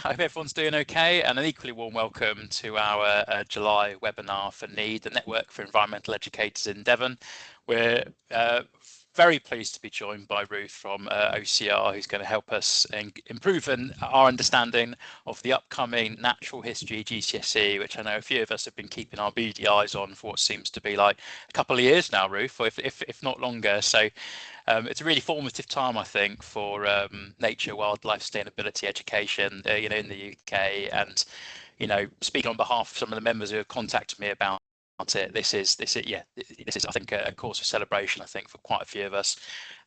Hope everyone's doing okay, and an equally warm welcome to our July webinar for NEED, the Network for Environmental Educators in Devon. We're very pleased to be joined by Ruth from OCR, who's going to help us improve our understanding of the upcoming Natural History GCSE, which I know a few of us have been keeping our beady eyes on for what seems to be like a couple of years now, Ruth, or if not longer. So it's a really formative time, I think, for nature, wildlife, sustainability education, in the UK. And, speaking on behalf of some of the members who have contacted me about it, this is I think a cause for celebration, I think, for quite a few of us.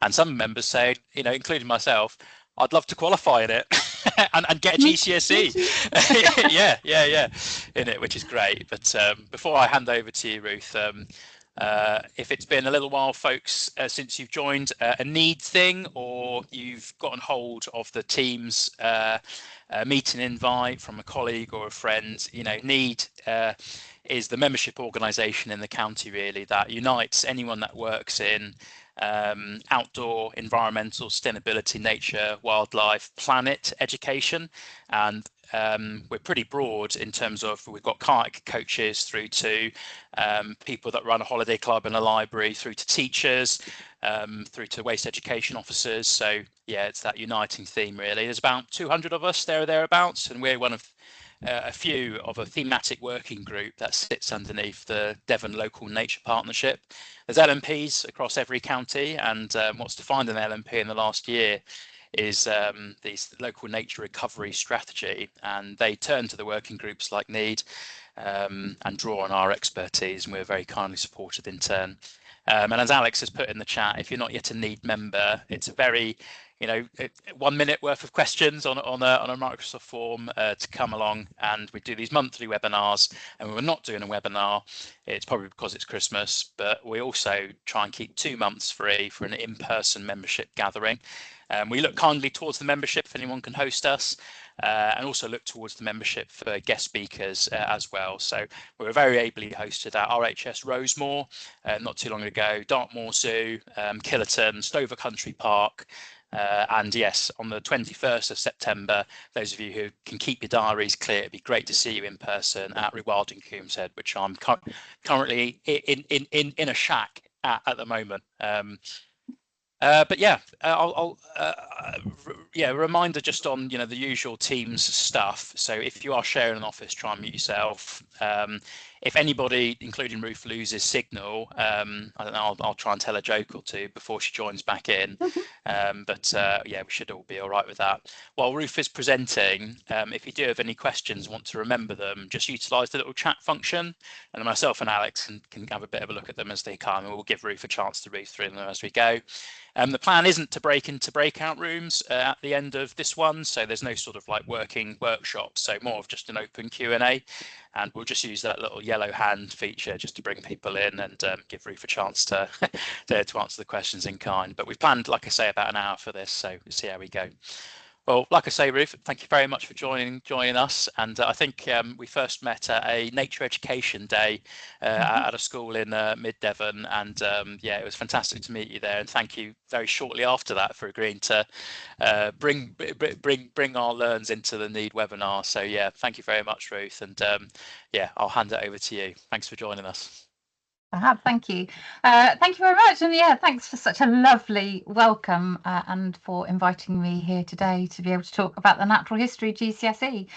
And some members say, including myself, I'd love to qualify in it and get a GCSE. yeah, in it, which is great. But before I hand over to you, Ruth, if it's been a little while, folks, since you've joined, a NEED thing, or you've gotten hold of the Teams meeting invite from a colleague or a friend, NEED is the membership organisation in the county, really, that unites anyone that works in outdoor, environmental, sustainability, nature, wildlife, planet education. And we're pretty broad in terms of, we've got kayak coaches through to people that run a holiday club and a library, through to teachers, through to waste education officers. So yeah, it's that uniting theme, really. There's about 200 of us there or thereabouts, and we're one of a few of a thematic working group that sits underneath the Devon Local Nature Partnership. There's LMPs across every county, and what's defined an LMP in the last year is these local nature recovery strategy, and they turn to the working groups like NEED and draw on our expertise, and we're very kindly supported in turn. And as Alex has put in the chat, if you're not yet a NEED member, it's a very 1 minute worth of questions on a Microsoft form to come along, and we do these monthly webinars. And when we're not doing a webinar, it's probably because it's Christmas, but we also try and keep 2 months free for an in-person membership gathering. We look kindly towards the membership if anyone can host us, and also look towards the membership for guest speakers as well. So we were very ably hosted at RHS Rosemore not too long ago, Dartmoor Zoo, Killerton, Stover Country Park. And yes, on the 21st of September, those of you who can keep your diaries clear, it'd be great to see you in person at Rewilding Coombs Head, which I'm currently in a shack at the moment. But yeah, a reminder just on the usual Teams stuff. So if you are sharing an office, try and mute yourself. If anybody, including Ruth, loses signal, I don't know, I'll try and tell a joke or two before she joins back in. But yeah, we should all be all right with that. While Ruth is presenting, if you do have any questions, want to remember them, just utilise the little chat function, and myself and Alex can have a bit of a look at them as they come, and we'll give Ruth a chance to read through them as we go. The plan isn't to break into breakout rooms at the end of this one, so there's no sort of like working workshop, so more of just an open Q&A, and we'll just use that little yellow hand feature just to bring people in and give Ruth a chance to answer the questions in kind. But we've planned, like I say, about an hour for this, so we'll see how we go. Well, like I say, Ruth, thank you very much for joining us. And I think we first met at a nature education day at a school in mid-Devon. And yeah, it was fantastic to meet you there. And thank you very shortly after that for agreeing to bring our learns into the NEED webinar. So yeah, thank you very much, Ruth. And yeah, I'll hand it over to you. Thanks for joining us. Thank you. Thank you very much. And yeah, thanks for such a lovely welcome and for inviting me here today to be able to talk about the Natural History GCSE.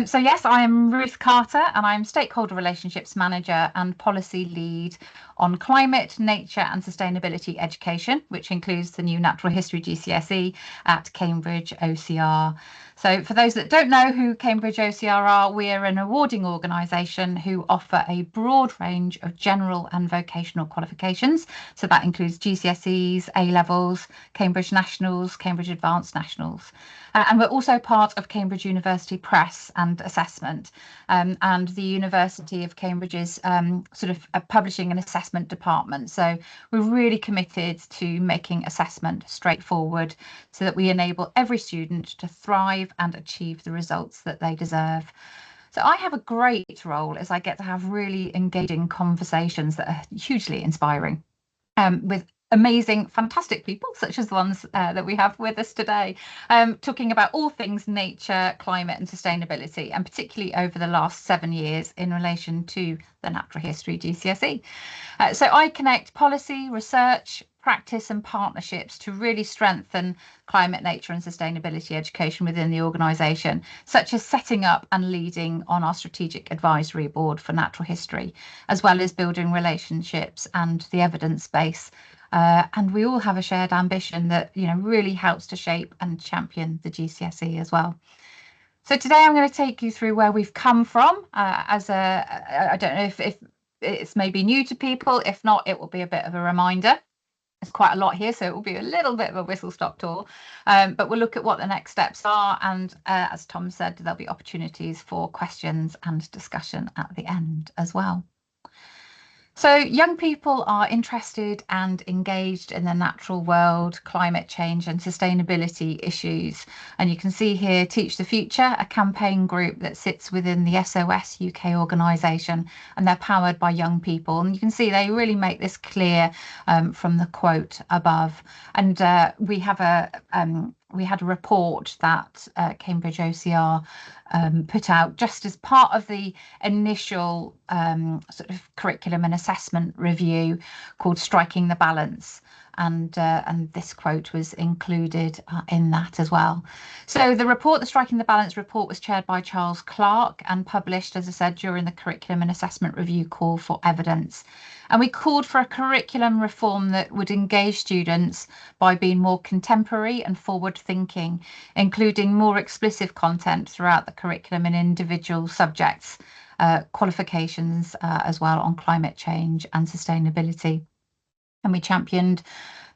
So yes, I am Ruth Carter, and I'm Stakeholder Relationships Manager and Policy Lead on Climate, Nature and Sustainability Education, which includes the new Natural History GCSE at Cambridge OCR. So for those that don't know who Cambridge OCR are, we're an awarding organisation who offer a broad range of general and vocational qualifications. So that includes GCSEs, A-levels, Cambridge Nationals, Cambridge Advanced Nationals. And we're also part of Cambridge University Press and Assessment, and the University of Cambridge's sort of publishing and assessment department. So we're really committed to making assessment straightforward so that we enable every student to thrive and achieve the results that they deserve. So I have a great role as I get to have really engaging conversations that are hugely inspiring with amazing, fantastic people, such as the ones that we have with us today, talking about all things nature, climate and sustainability, and particularly over the last 7 years in relation to the Natural History GCSE. So I connect policy, research, practice and partnerships to really strengthen climate, nature and sustainability education within the organisation, such as setting up and leading on our strategic advisory board for natural history, as well as building relationships and the evidence base. And we all have a shared ambition that, you know, really helps to shape and champion the GCSE as well. So today I'm going to take you through where we've come from I don't know if it's maybe new to people. If not, it will be a bit of a reminder. There's quite a lot here, so it will be a little bit of a whistle-stop tour, but we'll look at what the next steps are, and as Tom said, there'll be opportunities for questions and discussion at the end as well. So young people are interested and engaged in the natural world, climate change and sustainability issues. And you can see here Teach the Future, a campaign group that sits within the SOS UK organisation, and they're powered by young people. And you can see they really make this clear from the quote above. And we had a report that Cambridge OCR put out just as part of the initial sort of curriculum and assessment review called Striking the Balance. And this quote was included in that as well. So the report, the Striking the Balance report, was chaired by Charles Clarke and published, as I said, during the curriculum and assessment review call for evidence. And we called for a curriculum reform that would engage students by being more contemporary and forward thinking, including more explicit content throughout the curriculum in individual subjects, qualifications as well on climate change and sustainability. And we championed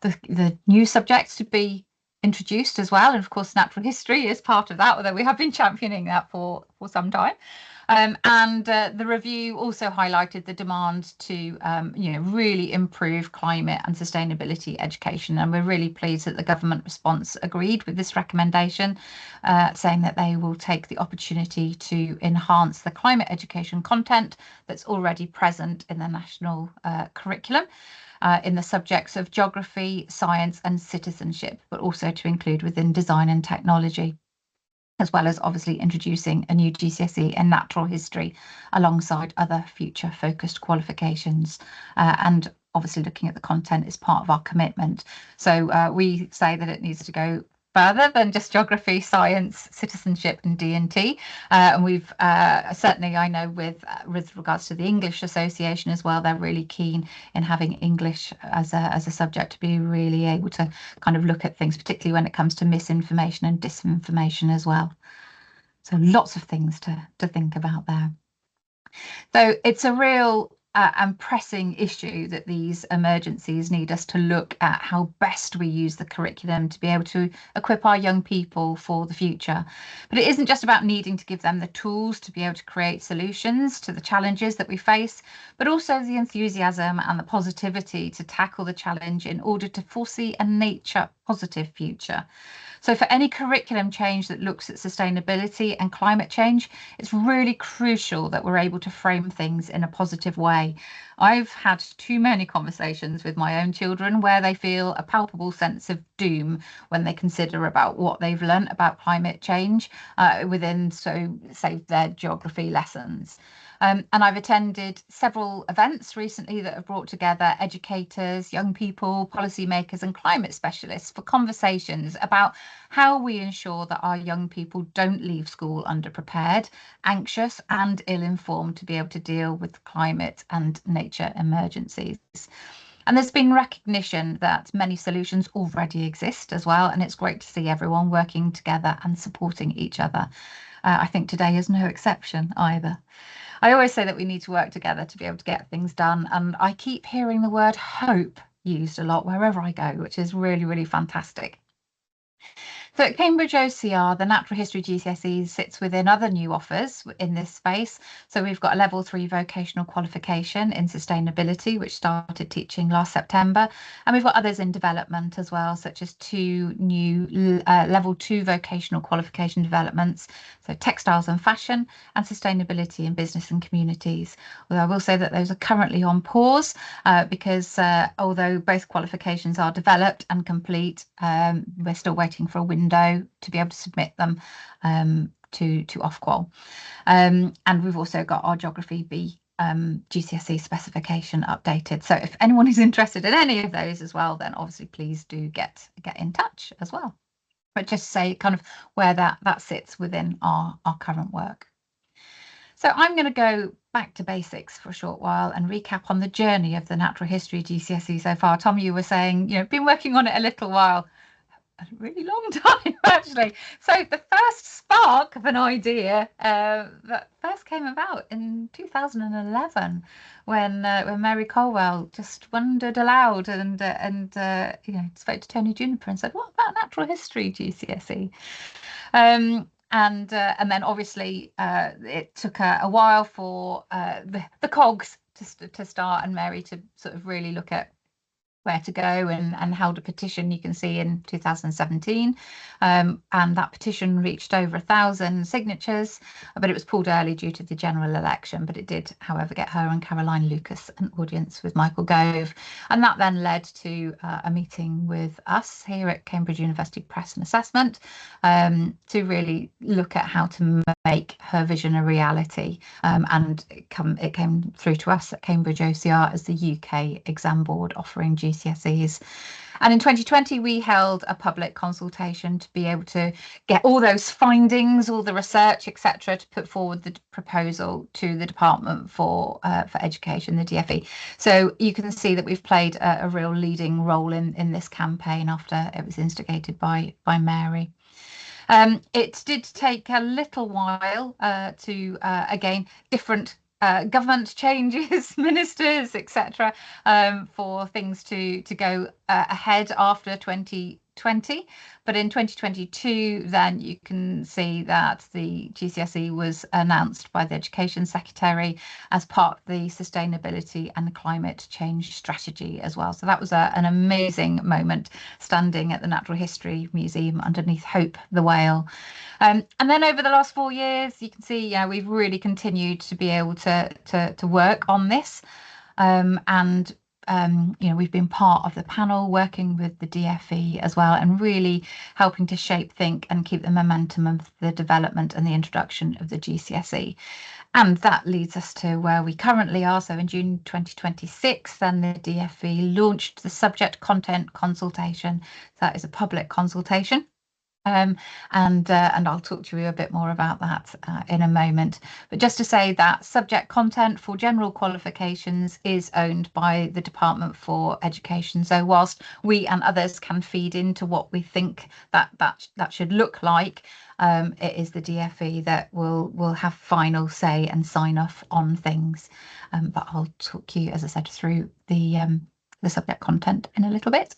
the new subjects to be introduced as well. And of course, natural history is part of that, although we have been championing that for some time. And the review also highlighted the demand to really improve climate and sustainability education. And we're really pleased that the government response agreed with this recommendation, saying that they will take the opportunity to enhance the climate education content that's already present in the national curriculum. In the subjects of geography, science and citizenship, but also to include within design and technology, as well as obviously introducing a new GCSE in natural history alongside other future focused qualifications. And obviously looking at the content is part of our commitment. So we say that it needs to go further than just geography, science, citizenship and D&T. And we've certainly, I know with regards to the English Association as well, they're really keen in having English as a subject to be really able to kind of look at things, particularly when it comes to misinformation and disinformation as well. So lots of things to think about there. So it's a real and pressing issue that these emergencies need us to look at how best we use the curriculum to be able to equip our young people for the future. But it isn't just about needing to give them the tools to be able to create solutions to the challenges that we face, but also the enthusiasm and the positivity to tackle the challenge in order to foresee a nature positive future. So for any curriculum change that looks at sustainability and climate change, it's really crucial that we're able to frame things in a positive way. I've had too many conversations with my own children where they feel a palpable sense of doom when they consider about what they've learnt about climate change within, so say, their geography lessons. And I've attended several events recently that have brought together educators, young people, policymakers and climate specialists for conversations about how we ensure that our young people don't leave school underprepared, anxious and ill-informed to be able to deal with climate and nature emergencies. And there's been recognition that many solutions already exist as well, and it's great to see everyone working together and supporting each other. I think today is no exception either. I always say that we need to work together to be able to get things done, and I keep hearing the word hope used a lot wherever I go, which is really, really fantastic. So at Cambridge OCR, the Natural History GCSE sits within other new offers in this space. So we've got a level 3 vocational qualification in sustainability, which started teaching last September. And we've got others in development as well, such as 2 new level 2 vocational qualification developments. So textiles and fashion and sustainability in business and communities. Although I will say that those are currently on pause because although both qualifications are developed and complete, we're still waiting for a window to be able to submit them to Ofqual. And we've also got our Geography B GCSE specification updated. So if anyone is interested in any of those as well, then obviously please do get in touch as well. But just say kind of where that sits within our current work. So I'm going to go back to basics for a short while and recap on the journey of the Natural History GCSE so far. Tom, you were saying, been working on it a little while. A really long time, actually. So the first spark of an idea that first came about in 2011 when Mary Colwell just wondered aloud and spoke to Tony Juniper and said, "What about Natural History GCSE?" And then obviously it took a while for the cogs to start and Mary to sort of really look at where to go and held a petition, you can see, in 2017, and that petition reached over 1,000 signatures, but it was pulled early due to the general election. But it did, however, get her and Caroline Lucas an audience with Michael Gove, and that then led to a meeting with us here at Cambridge University Press and Assessment to really look at how to make her vision a reality, and it came through to us at Cambridge OCR as the UK exam board offering GCSEs. And in 2020, we held a public consultation to be able to get all those findings, all the research, etc., to put forward the proposal to the Department for Education, the DfE. So you can see that we've played a real leading role in this campaign after it was instigated by Mary. It did take a little while to, again, different government changes, ministers, etc., for things to go ahead after 2020. But in 2022, then you can see that the GCSE was announced by the Education Secretary as part of the Sustainability and Climate Change Strategy as well. So that was an amazing moment, standing at the Natural History Museum underneath Hope the whale. And then over the last 4 years, you can see, we've really continued to be able to work on this. We've been part of the panel working with the DfE as well, and really helping to shape, think, and keep the momentum of the development and the introduction of the GCSE. And that leads us to where we currently are. So in June 2026, then the DfE launched the subject content consultation. So that is a public consultation. And I'll talk to you a bit more about that in a moment. But just to say that subject content for general qualifications is owned by the Department for Education. So whilst we and others can feed into what we think that should look like, it is the DfE that will have final say and sign off on things. But I'll talk you, as I said, through the subject content in a little bit.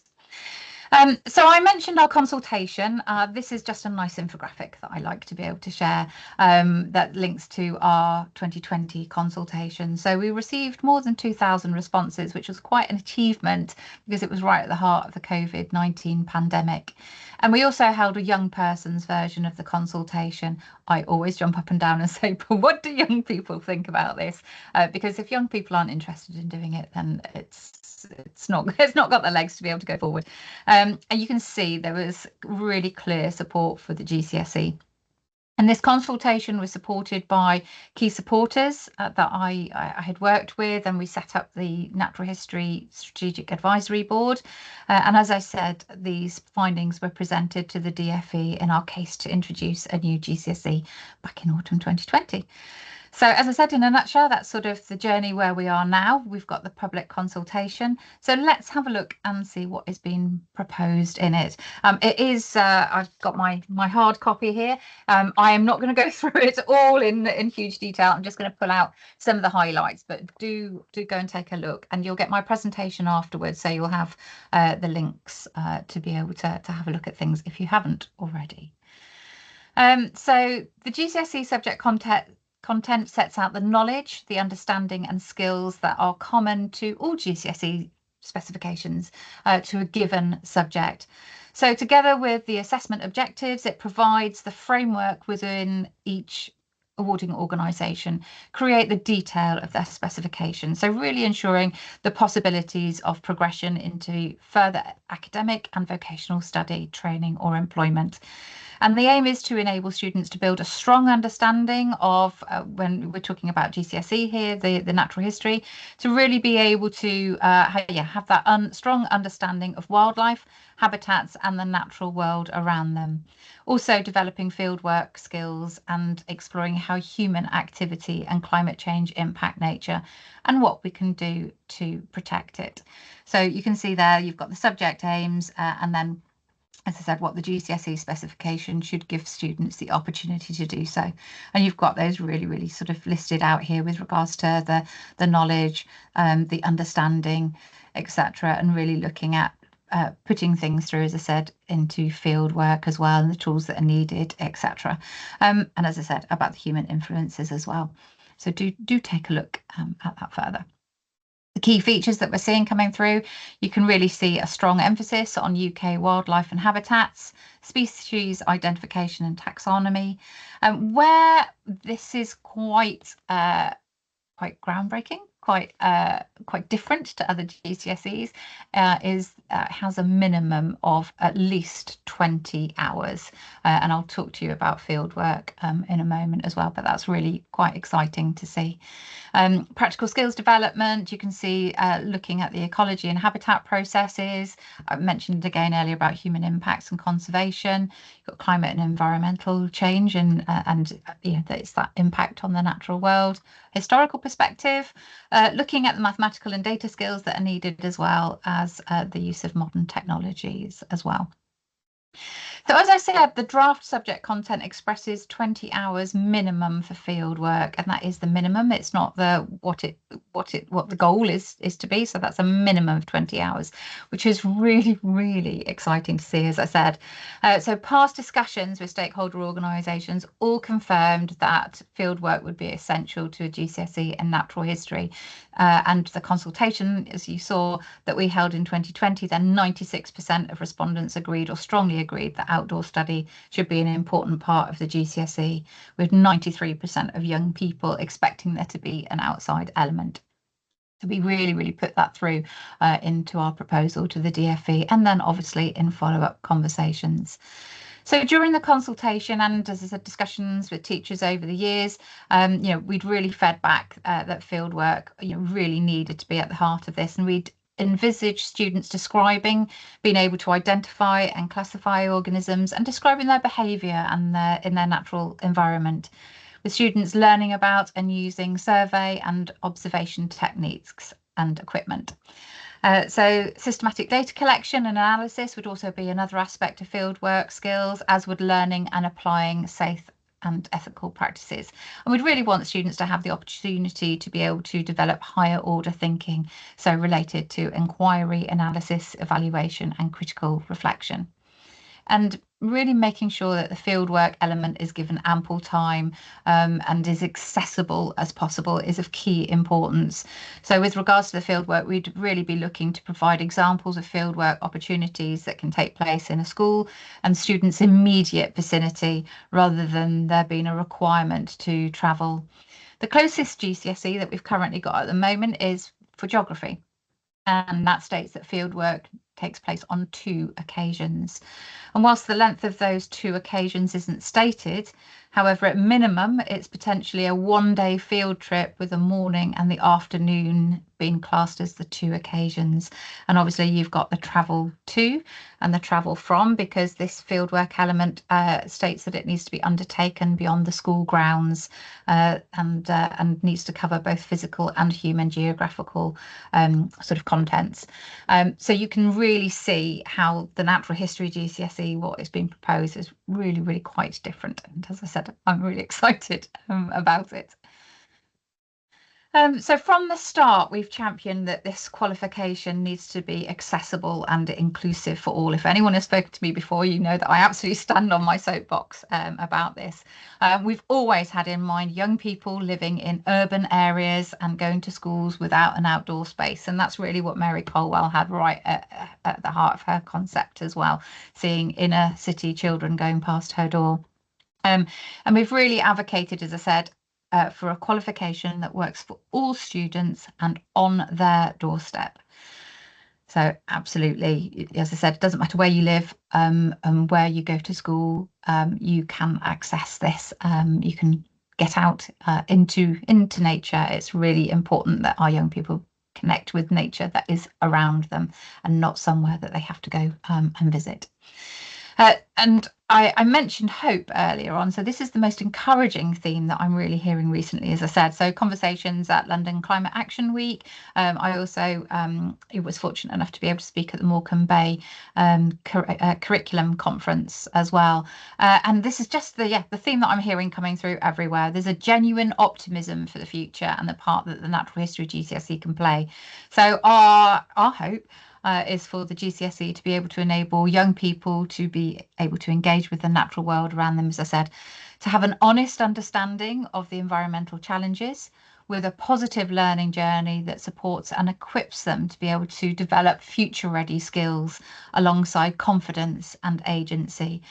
So I mentioned our consultation. This is just a nice infographic that I like to be able to share that links to our 2020 consultation. So we received more than 2,000 responses, which was quite an achievement because it was right at the heart of the COVID-19 pandemic. And we also held a young person's version of the consultation. I always jump up and down and say, but what do young people think about this? Because if young people aren't interested in doing it, then it's not got the legs to be able to go forward. And you can see there was really clear support for the GCSE. And this consultation was supported by key supporters that I had worked with, and we set up the Natural History Strategic Advisory Board. And as I said, these findings were presented to the DfE in our case to introduce a new GCSE back in autumn 2020. So as I said, in a nutshell, that's sort of the journey where we are now. We've got the public consultation. So let's have a look and see what is being proposed in it. It is, I've got my hard copy here. I am not going to go through it all in huge detail. I'm just going to pull out some of the highlights, but do go and take a look, and you'll get my presentation afterwards. So you'll have the links to be able to have a look at things if you haven't already. So the GCSE subject content sets out the knowledge, the understanding and skills that are common to all GCSE specifications to a given subject. So together with the assessment objectives, it provides the framework within each awarding organisation, create the detail of their specification. So really ensuring the possibilities of progression into further academic and vocational study, training or employment. And the aim is to enable students to build a strong understanding of, when we're talking about GCSE here, the natural history, to really be able to have that strong understanding of wildlife, habitats and the natural world around them. Also developing fieldwork skills and exploring how human activity and climate change impact nature and what we can do to protect it. So you can see there you've got the subject aims and then, as I said, what the GCSE specification should give students the opportunity to do so. And you've got those really sort of listed out here with regards to the knowledge, the understanding, etc., and really looking at putting things through, as I said, into field work as well, and the tools that are needed, etc. And as I said, about the human influences as well. So do take a look at that further. The key features that we're seeing coming through, you can really see a strong emphasis on UK wildlife and habitats, species identification and taxonomy, where this is quite groundbreaking, quite different to other GCSEs, has a minimum of at least 20 hours. And I'll talk to you about fieldwork in a moment as well, but that's really quite exciting to see. Practical skills development, you can see looking at the ecology and habitat processes. I mentioned again earlier about human impacts and conservation. You've got climate and environmental change and it's that impact on the natural world. Historical perspective, looking at the mathematical and data skills that are needed, as well as the use of modern technologies as well. So as I said, the draft subject content expresses 20 hours minimum for field work, and that is the minimum. It's not what the goal is to be. So that's a minimum of 20 hours, which is really exciting to see, as I said. So past discussions with stakeholder organisations all confirmed that field work would be essential to a GCSE and natural history. And the consultation, as you saw, that we held in 2020, then 96% of respondents agreed or strongly agreed that outdoor study should be an important part of the GCSE, with 93% of young people expecting there to be an outside element. So we really put that through into our proposal to the DfE, and then obviously in follow-up conversations. So during the consultation and, as I said, discussions with teachers over the years, we'd really fed back that fieldwork really needed to be at the heart of this, and we'd envisage students describing, being able to identify and classify organisms and describing their behaviour and in their natural environment, with students learning about and using survey and observation techniques and equipment. So systematic data collection and analysis would also be another aspect of fieldwork skills, as would learning and applying safe and ethical practices. And we'd really want students to have the opportunity to be able to develop higher order thinking, so related to inquiry, analysis, evaluation and critical reflection. And really making sure that the fieldwork element is given ample time and is accessible as possible is of key importance. So with regards to the fieldwork, we'd really be looking to provide examples of fieldwork opportunities that can take place in a school and students' immediate vicinity, rather than there being a requirement to travel. The closest GCSE that we've currently got at the moment is for geography, and that states that fieldwork takes place on 2 occasions. And whilst the length of those 2 occasions isn't stated, however, at minimum, it's potentially a 1-day field trip with the morning and the afternoon been classed as the two occasions. And obviously you've got the travel to and the travel from, because this fieldwork element states that it needs to be undertaken beyond the school grounds, and needs to cover both physical and human geographical sort of contents. So you can really see how the natural history GCSE, what is being proposed, is really, really quite different. And as I said, I'm really excited about it. So from the start, we've championed that this qualification needs to be accessible and inclusive for all. If anyone has spoken to me before, you know that I absolutely stand on my soapbox about this. We've always had in mind young people living in urban areas and going to schools without an outdoor space. And that's really what Mary Colwell had right at the heart of her concept as well, seeing inner city children going past her door. And we've really advocated, as I said, for a qualification that works for all students and on their doorstep. So absolutely, as I said, it doesn't matter where you live and where you go to school, you can access this. You can get out into nature. It's really important that our young people connect with nature that is around them and not somewhere that they have to go and visit. And I mentioned hope earlier on. So this is the most encouraging theme that I'm really hearing recently, as I said. So conversations at London Climate Action Week. I also was fortunate enough to be able to speak at the Morecambe Bay curriculum conference as well. And this is just the theme that I'm hearing coming through everywhere. There's a genuine optimism for the future and the part that the natural history GCSE can play. So our hope is for the GCSE to be able to enable young people to be able to engage with the natural world around them, as I said, to have an honest understanding of the environmental challenges with a positive learning journey that supports and equips them to be able to develop future-ready skills alongside confidence and agency.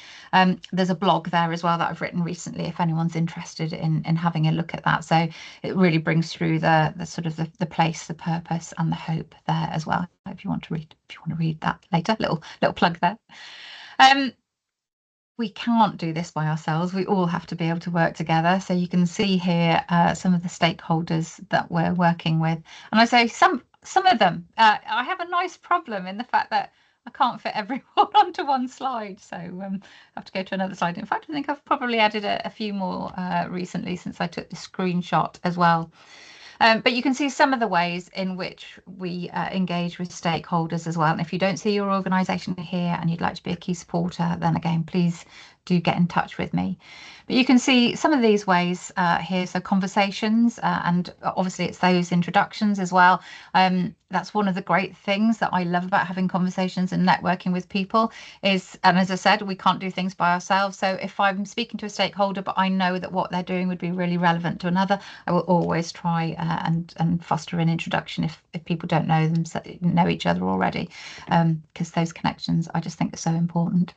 There's a blog there as well that I've written recently, if anyone's interested in having a look at that. So it really brings through the sort of the place, the purpose, and the hope there as well. If you want to read that later, little plug there. We can't do this by ourselves. We all have to be able to work together. So you can see here some of the stakeholders that we're working with. And I say some of them. I have a nice problem in the fact that I can't fit everyone onto one slide. So I have to go to another slide. In fact, I think I've probably added a few more recently since I took the screenshot as well. But you can see some of the ways in which we engage with stakeholders as well. And if you don't see your organisation here and you'd like to be a key supporter, then again, please do get in touch with me. But you can see some of these ways here. So conversations, and obviously it's those introductions as well. That's one of the great things that I love about having conversations and networking with people is, and as I said, we can't do things by ourselves. So if I'm speaking to a stakeholder, but I know that what they're doing would be really relevant to another, I will always try and foster an introduction if people don't know each other already, because those connections I just think are so important.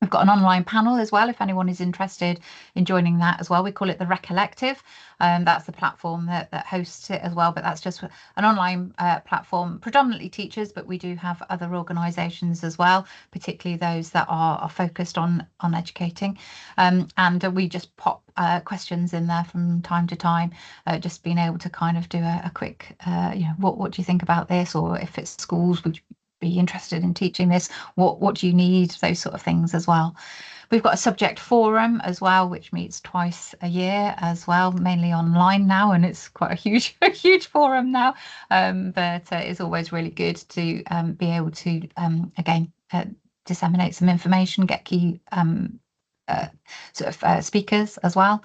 We've got an online panel as well, if anyone is interested in joining that as well. We call it the Recollective. That's the platform that hosts it as well, but that's just an online platform, predominantly teachers, but we do have other organisations as well, particularly those that are focused on educating. And we just pop questions in there from time to time, just being able to kind of do a quick, what do you think about this? Or if it's schools, would you be interested in teaching this? What do you need? Those sort of things as well. We've got a subject forum as well, which meets twice a year as well, mainly online now, and it's quite a huge forum now. But it's always really good to be able to again disseminate some information, get key speakers as well.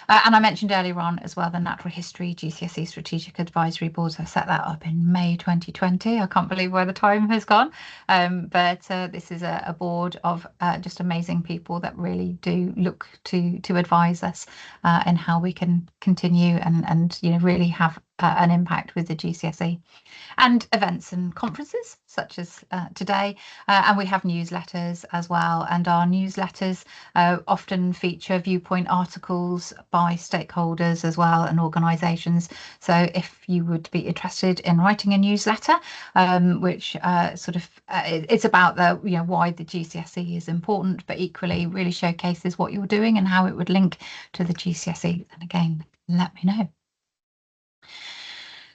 And I mentioned earlier on as well the Natural History GCSE Strategic Advisory Boards. I set that up in May 2020. I can't believe where the time has gone. But this is a board of just amazing people that really do look to advise us in how we can continue and really have an impact with the GCSE. And events and conferences such as today, and we have newsletters as well, and our newsletters often feature viewpoint articles by stakeholders as well and organisations. So if you would be interested in writing a newsletter, which it's about why the GCSE is important, but equally really showcases what you're doing and how it would link to the GCSE, then again, let me know.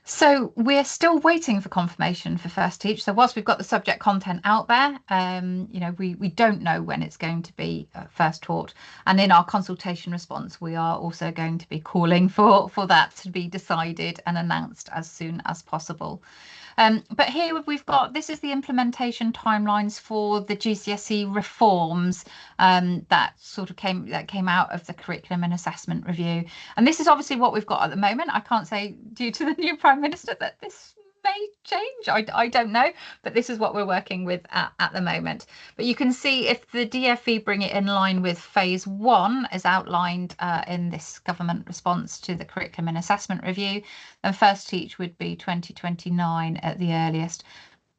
So we're still waiting for confirmation for First Teach. So whilst we've got the subject content out there, we don't know when it's going to be first taught. And in our consultation response, we are also going to be calling for that to be decided and announced as soon as possible. But here we've got, this is the implementation timelines for the GCSE reforms that came out of the curriculum and assessment review. And this is obviously what we've got at the moment. I can't say due to the new Prime Minister that this may change. I don't know, but this is what we're working with at the moment. But you can see if the DfE bring it in line with phase 1 as outlined in this government response to the curriculum and assessment review, then First Teach would be 2029 at the earliest.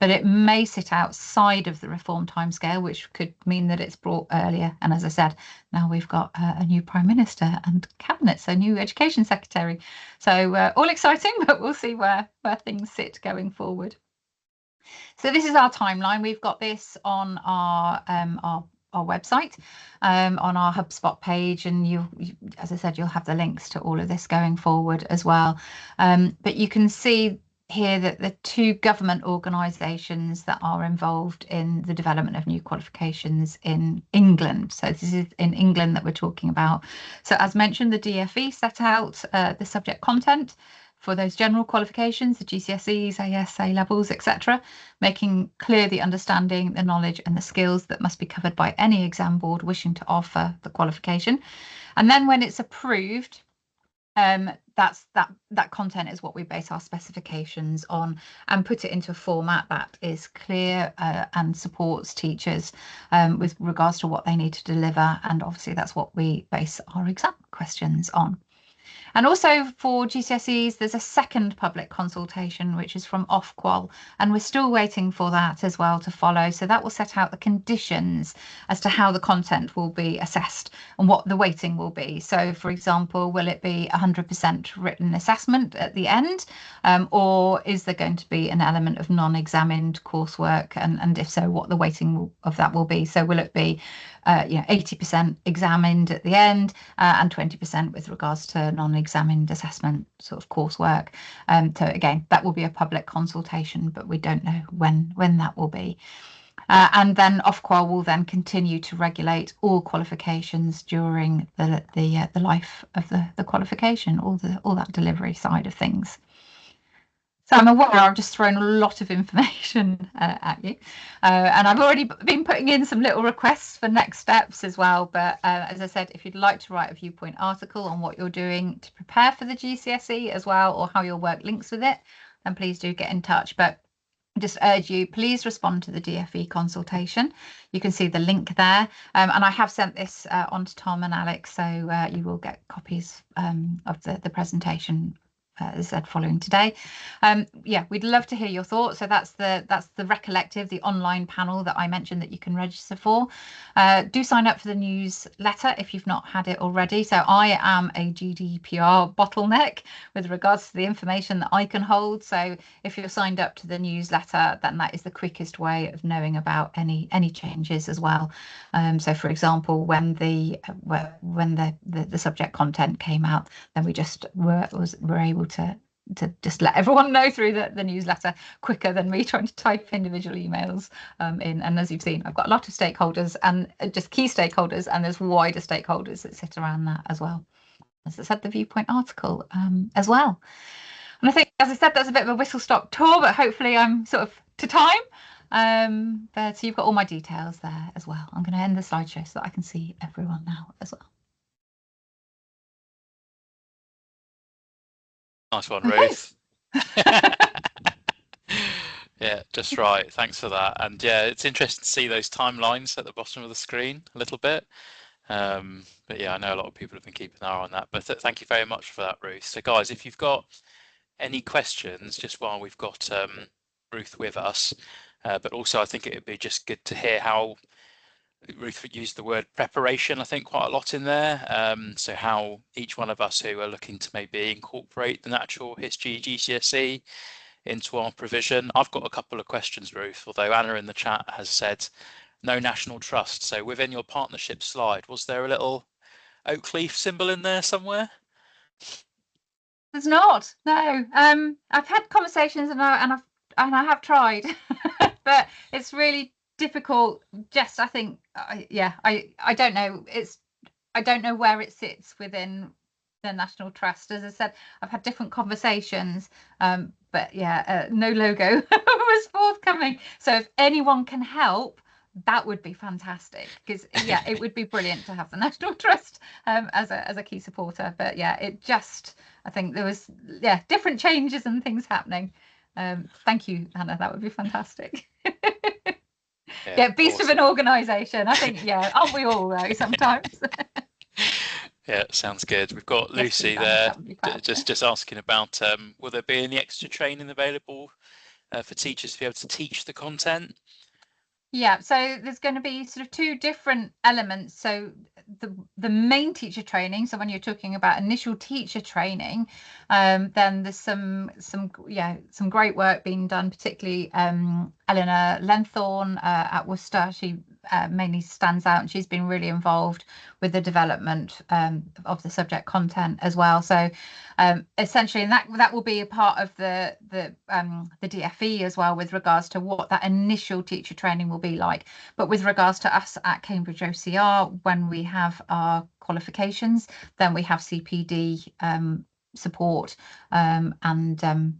But it may sit outside of the reform timescale, which could mean that it's brought earlier. And as I said, now we've got a new Prime Minister and Cabinet, so new Education Secretary. So all exciting, but we'll see where things sit going forward. So this is our timeline. We've got this on our website, on our HubSpot page, and you, as I said, you'll have the links to all of this going forward as well. But you can see here that the 2 government organisations that are involved in the development of new qualifications in England. So this is in England that we're talking about. So as mentioned, the DfE set out the subject content for those general qualifications, the GCSEs, AS, A levels, etc., making clear the understanding, the knowledge and the skills that must be covered by any exam board wishing to offer the qualification. And then when it's approved, that content is what we base our specifications on and put it into a format that is clear and supports teachers with regards to what they need to deliver. And obviously that's what we base our exam questions on. And also for GCSEs, there's a second public consultation, which is from Ofqual, and we're still waiting for that as well to follow. So that will set out the conditions as to how the content will be assessed and what the weighting will be. So, for example, will it be 100% written assessment at the end, or is there going to be an element of non-examined coursework? And if so, what the weighting of that will be. So will it be 80% examined at the end and 20% with regards to non-examined assessment sort of coursework. So again, that will be a public consultation, but we don't know when that will be. And then Ofqual will then continue to regulate all qualifications during the life of the qualification, all that delivery side of things. So I'm aware I've just thrown a lot of information at you, and I've already been putting in some little requests for next steps as well. But as I said, if you'd like to write a viewpoint article on what you're doing to prepare for the GCSE as well, or how your work links with it, then please do get in touch. But I just urge you, please respond to the DfE consultation. You can see the link there. And I have sent this on to Tom and Alex, so you will get copies of the presentation as I said, following today. Yeah, we'd love to hear your thoughts. So that's the Recollective, the online panel that I mentioned that you can register for. Do sign up for the newsletter if you've not had it already. So I am a GDPR bottleneck with regards to the information that I can hold. So if you're signed up to the newsletter, then that is the quickest way of knowing about any changes as well. So for example, when the subject content came out, then we just were able to just let everyone know through the newsletter quicker than me trying to type individual emails in. And as you've seen, I've got a lot of stakeholders and just key stakeholders, and there's wider stakeholders that sit around that as well. As I said, the viewpoint article as well. And I think, as I said, that's a bit of a whistle-stop tour, but hopefully I'm sort of to time. But you've got all my details there as well. I'm going to end the slideshow so that I can see everyone now as well. Nice one, Ruth. Yeah, just right. Thanks for that. And yeah, it's interesting to see those timelines at the bottom of the screen a little bit. But yeah, I know a lot of people have been keeping an eye on that. But thank you very much for that, Ruth. So guys, if you've got any questions, just while we've got Ruth with us, but also I think it would be just good to hear how Ruth used the word preparation, I think, quite a lot in there. So how each one of us who are looking to maybe incorporate the natural history GCSE into our provision. I've got a couple of questions, Ruth, although Anna in the chat has said no national trust. So within your partnership slide, was there a little oak leaf symbol in there somewhere? There's not. No. I've had conversations and I have tried, but it's really difficult. Just I think, yeah, I don't know. I don't know where it sits within the National Trust. As I said, I've had different conversations, but yeah, no logo was forthcoming. So if anyone can help, that would be fantastic, because yeah, it would be brilliant to have the National Trust as a key supporter. But yeah, I think there was different changes and things happening. Thank you, Hannah. That would be fantastic. Yeah, beast of an organisation. I think, yeah, aren't we all though sometimes? Yeah, sounds good. We've got Yes, Lucy please, Anna. there, That would be fab. just asking about will there be any extra training available for teachers to be able to teach the content? Yeah, so there's going to be sort of two different elements. So the main teacher training. So when you're talking about initial teacher training, then there's some great work being done, particularly Eleanor Lenthorne at Worcester. She mainly stands out, and she's been really involved with the development of the subject content as well. So essentially, and that will be a part of the DFE as well, with regards to what that initial teacher training will be like. But with regards to us at Cambridge OCR, when we have our qualifications, then we have CPD support and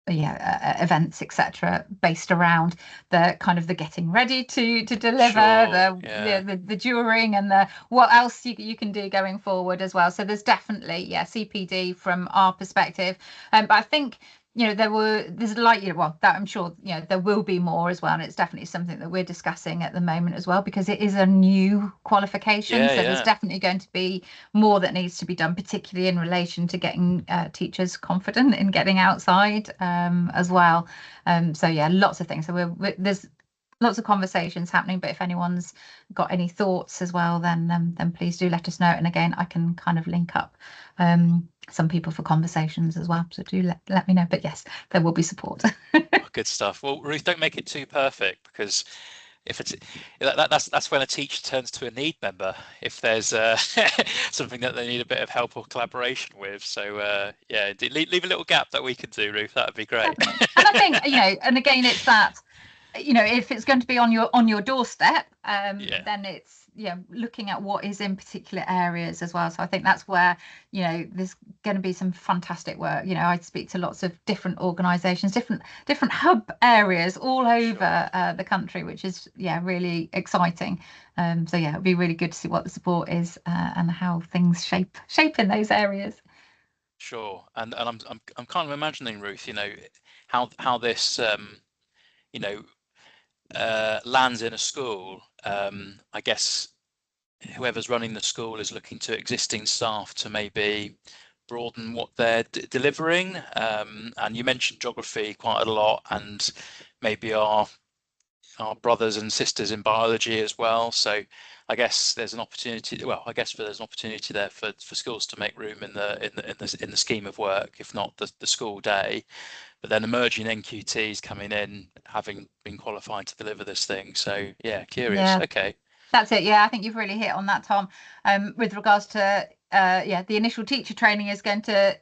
events, etc., based around the kind of the getting ready to deliver, the during, and the what else you can do going forward as well. So there's definitely CPD from our perspective, but I think there's that I'm sure there will be more as well, and it's definitely something that we're discussing at the moment as well, because it is a new qualification. So there's definitely going to be more that needs to be done, particularly in relation to getting teachers confident in getting outside as well. So yeah, lots of things. So there's lots of conversations happening, but if anyone's got any thoughts as well, then please do let us know. And again, I can kind of link up some people for conversations as well, so do let me know. But yes, there will be support. Good stuff. Well, Ruth, don't make it too perfect, because if it's that's when a teacher turns to a need member, if there's something that they need a bit of help or collaboration with. So yeah, leave a little gap that we can do, Ruth. That would be great. And I think and again, it's that if it's going to be on your doorstep, then it's looking at what is in particular areas as well. So I think that's where there's going to be some fantastic work. I speak to lots of different organisations, different hub areas all over the country, which is really exciting. So yeah, it'd be really good to see what the support is and how things shape in those areas. Sure, and I'm kind of imagining, Ruth, how this lands in a school. I guess whoever's running the school is looking to existing staff to maybe broaden what they're delivering. And you mentioned geography quite a lot, and maybe our brothers and sisters in biology as well. So I guess there's an opportunity. Well, I guess there's an opportunity there for schools to make room in the scheme of work, if not the school day. But then emerging NQTs coming in, having been qualified to deliver this thing. So yeah, curious. Yeah. Okay. That's it. Yeah, I think you've really hit on that, Tom. With regards to the initial teacher training is going to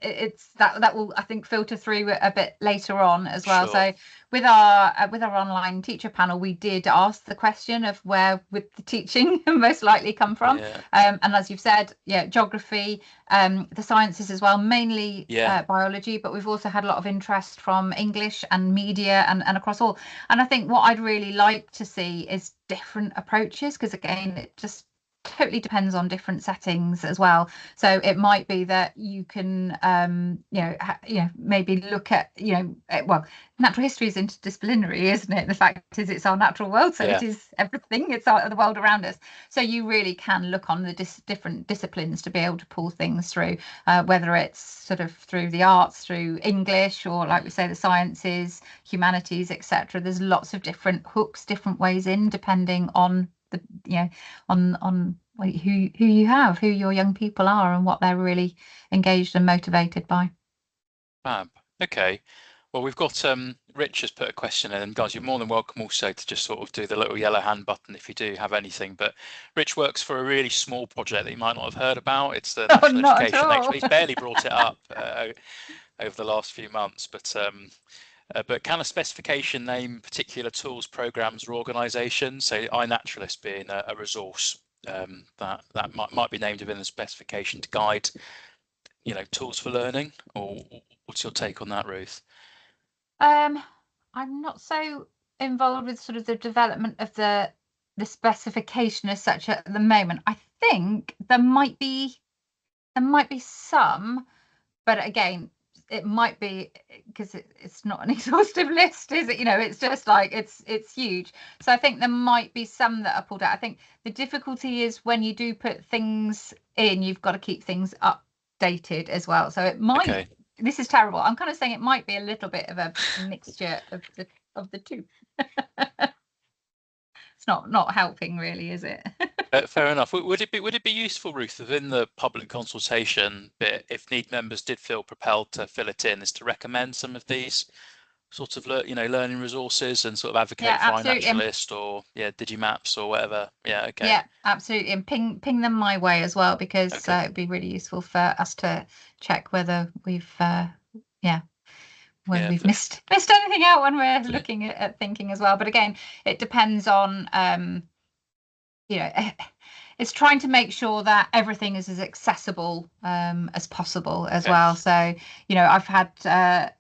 that will, I think, filter through a bit later on as well. Sure. So with our online teacher panel, we did ask the question of where would the teaching most likely come from. And as you've said, geography, the sciences as well, mainly biology, but we've also had a lot of interest from English and media and across all. And I think what I'd really like to see is different approaches, because again, it just totally depends on different settings as well. So it might be that you can maybe look at natural history is interdisciplinary, isn't it? The fact is, it's our natural world, so it is everything. It's the world around us. So you really can look on the different disciplines to be able to pull things through, whether it's sort of through the arts, through English, or like we say, the sciences, humanities, etc. There's lots of different hooks, different ways in, depending on on who you have, who your young people are, and what they're really engaged and motivated by. Fab. Okay. Well, we've got Rich has put a question in, and guys, you're more than welcome also to just sort of do the little yellow hand button if you do have anything. But Rich works for a really small project that you might not have heard about. It's the National not at Education all. He's barely brought it up over the last few months, but can a specification name particular tools, programs, or organisations? So iNaturalist being a resource that might be named within the specification to guide, tools for learning. Or what's your take on that, Ruth? I'm not so involved with sort of the development of the specification as such at the moment. I think there might be some, but again, it might be because it's not an exhaustive list, is it? It's just like it's huge. So I think there might be some that are pulled out. I think the difficulty is when you do put things in, you've got to keep things updated as well. So it might. Okay. This is terrible. I'm kind of saying it might be a little bit of a mixture of the two. It's not helping really, is it? Fair enough. Would it be useful, Ruth, within the public consultation bit, if NEED members did feel propelled to fill it in, is to recommend some of these sort of learning resources and sort of advocate for iNaturalist or Digimaps or whatever? Yeah, okay. Yeah, absolutely, and ping them my way as well, because it'd be really useful for us to check whether we've we've missed anything out when we're looking at thinking as well. But again, it depends on it's trying to make sure that everything is as accessible as possible as well. So I've had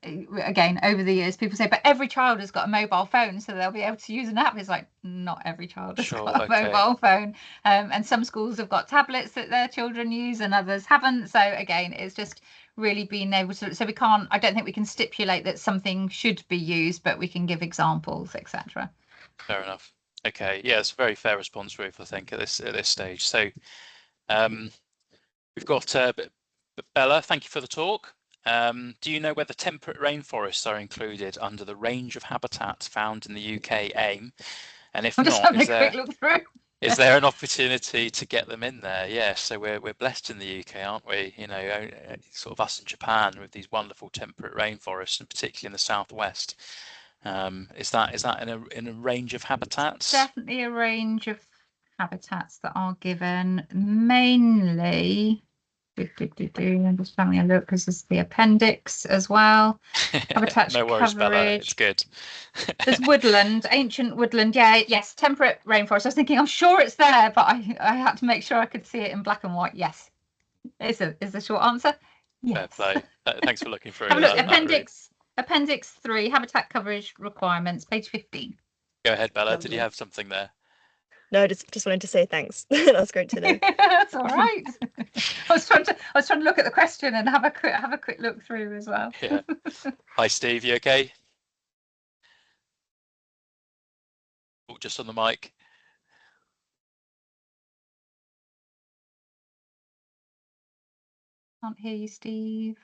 again over the years people say, but every child has got a mobile phone, so they'll be able to use an app. It's like, not every child has got a mobile phone, and some schools have got tablets that their children use and others haven't. So again, it's just really being able to, so I don't think we can stipulate that something should be used, but we can give examples, etc. Fair enough. Okay, yeah, it's a very fair response, Ruth, I think, at this stage. So we've got Bella, thank you for the talk. Do you know whether temperate rainforests are included under the range of habitats found in the UK AIM? And if not, is there an opportunity to get them in there? Yeah, so we're blessed in the UK, aren't we? Sort of us in Japan with these wonderful temperate rainforests, and particularly in the southwest. Is that in a range of habitats? Definitely a range of habitats that are given. Mainly, I'm just having a look because there's the appendix as well. Habitat no worries, coverage. Bella, it's good. There's woodland, ancient woodland. Yes, temperate rainforest. I was thinking, I'm sure it's there, but I had to make sure I could see it in black and white. Yes, is the short answer. Yes. Fair play. Thanks for looking through. Have a look, Appendix 3, habitat coverage requirements, page 15. Go ahead, Bella. Did you have something there? No, just wanted to say thanks. That's great to know. That's all right. I was trying to look at the question and have a quick look through as well. Yeah. Hi, Steve. You okay? Oh, just on the mic. Can't hear you, Steve.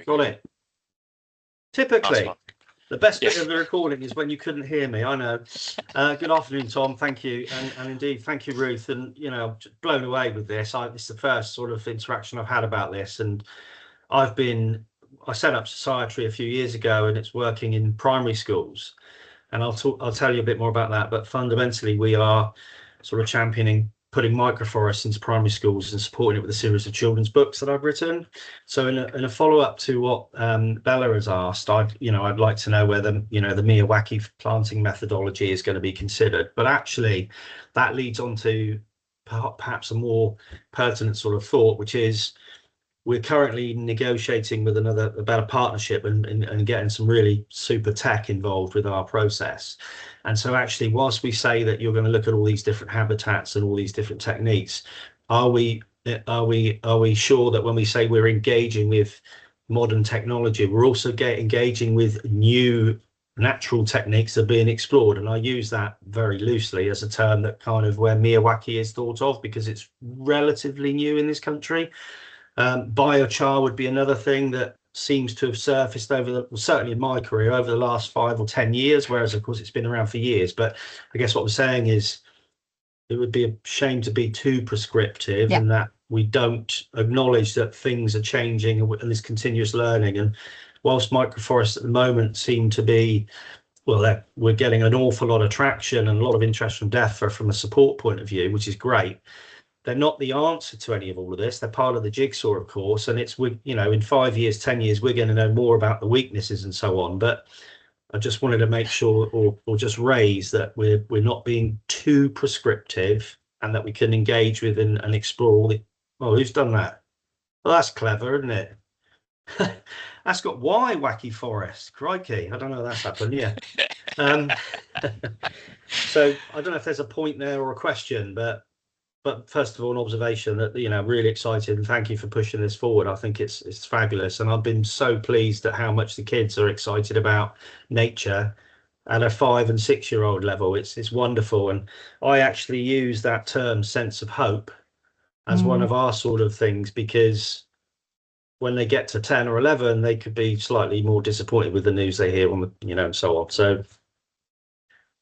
Got it. Typically, the best bit of the recording is when you couldn't hear me. I know. Good afternoon, Tom. Thank you, and indeed, thank you, Ruth. And just blown away with this. It's the first sort of interaction I've had about this, and I set up Society a few years ago, and it's working in primary schools. And I'll tell you a bit more about that. But fundamentally, we are sort of championing putting microforests into primary schools and supporting it with a series of children's books that I've written. So in a follow-up to what Bella has asked, I'd like to know whether the Miyawaki planting methodology is going to be considered. But actually, that leads on to perhaps a more pertinent sort of thought, which is we're currently negotiating with about a partnership and getting some really super tech involved with our process. And so actually, whilst we say that you're going to look at all these different habitats and all these different techniques, are we sure that when we say we're engaging with modern technology, we're also engaging with new natural techniques that are being explored? And I use that very loosely as a term that kind of where Miyawaki is thought of, because it's relatively new in this country. Biochar would be another thing that seems to have surfaced certainly in my career over the last 5 or 10 years, whereas of course it's been around for years. But I guess what we're saying is it would be a shame to be too prescriptive, Yeah. and that we don't acknowledge that things are changing and this continuous learning. And whilst microforests at the moment seem to be, well, we're getting an awful lot of traction and a lot of interest from DEFRA from a support point of view, which is great. They're not the answer to any of all of this. They're part of the jigsaw, of course, and it's, you know, in 5 years, 10 years, we're going to know more about the weaknesses and so on. But I just wanted to make sure, or just raise that we're not being too prescriptive, and that we can engage with and explore all the. Oh, who's done that? Well, that's clever, isn't it? That's got why wacky forest. Crikey, I don't know how that's happened. Yeah. So I don't know if there's a point there or a question, but first of all, an observation that, you know, really excited, and thank you for pushing this forward. I think it's fabulous, and I've been so pleased at how much the kids are excited about nature at a 5 and 6 year old level. It's wonderful, and I actually use that term sense of hope as one of our sort of things, because when they get to 10 or 11, they could be slightly more disappointed with the news they hear on the, you know, and so on. So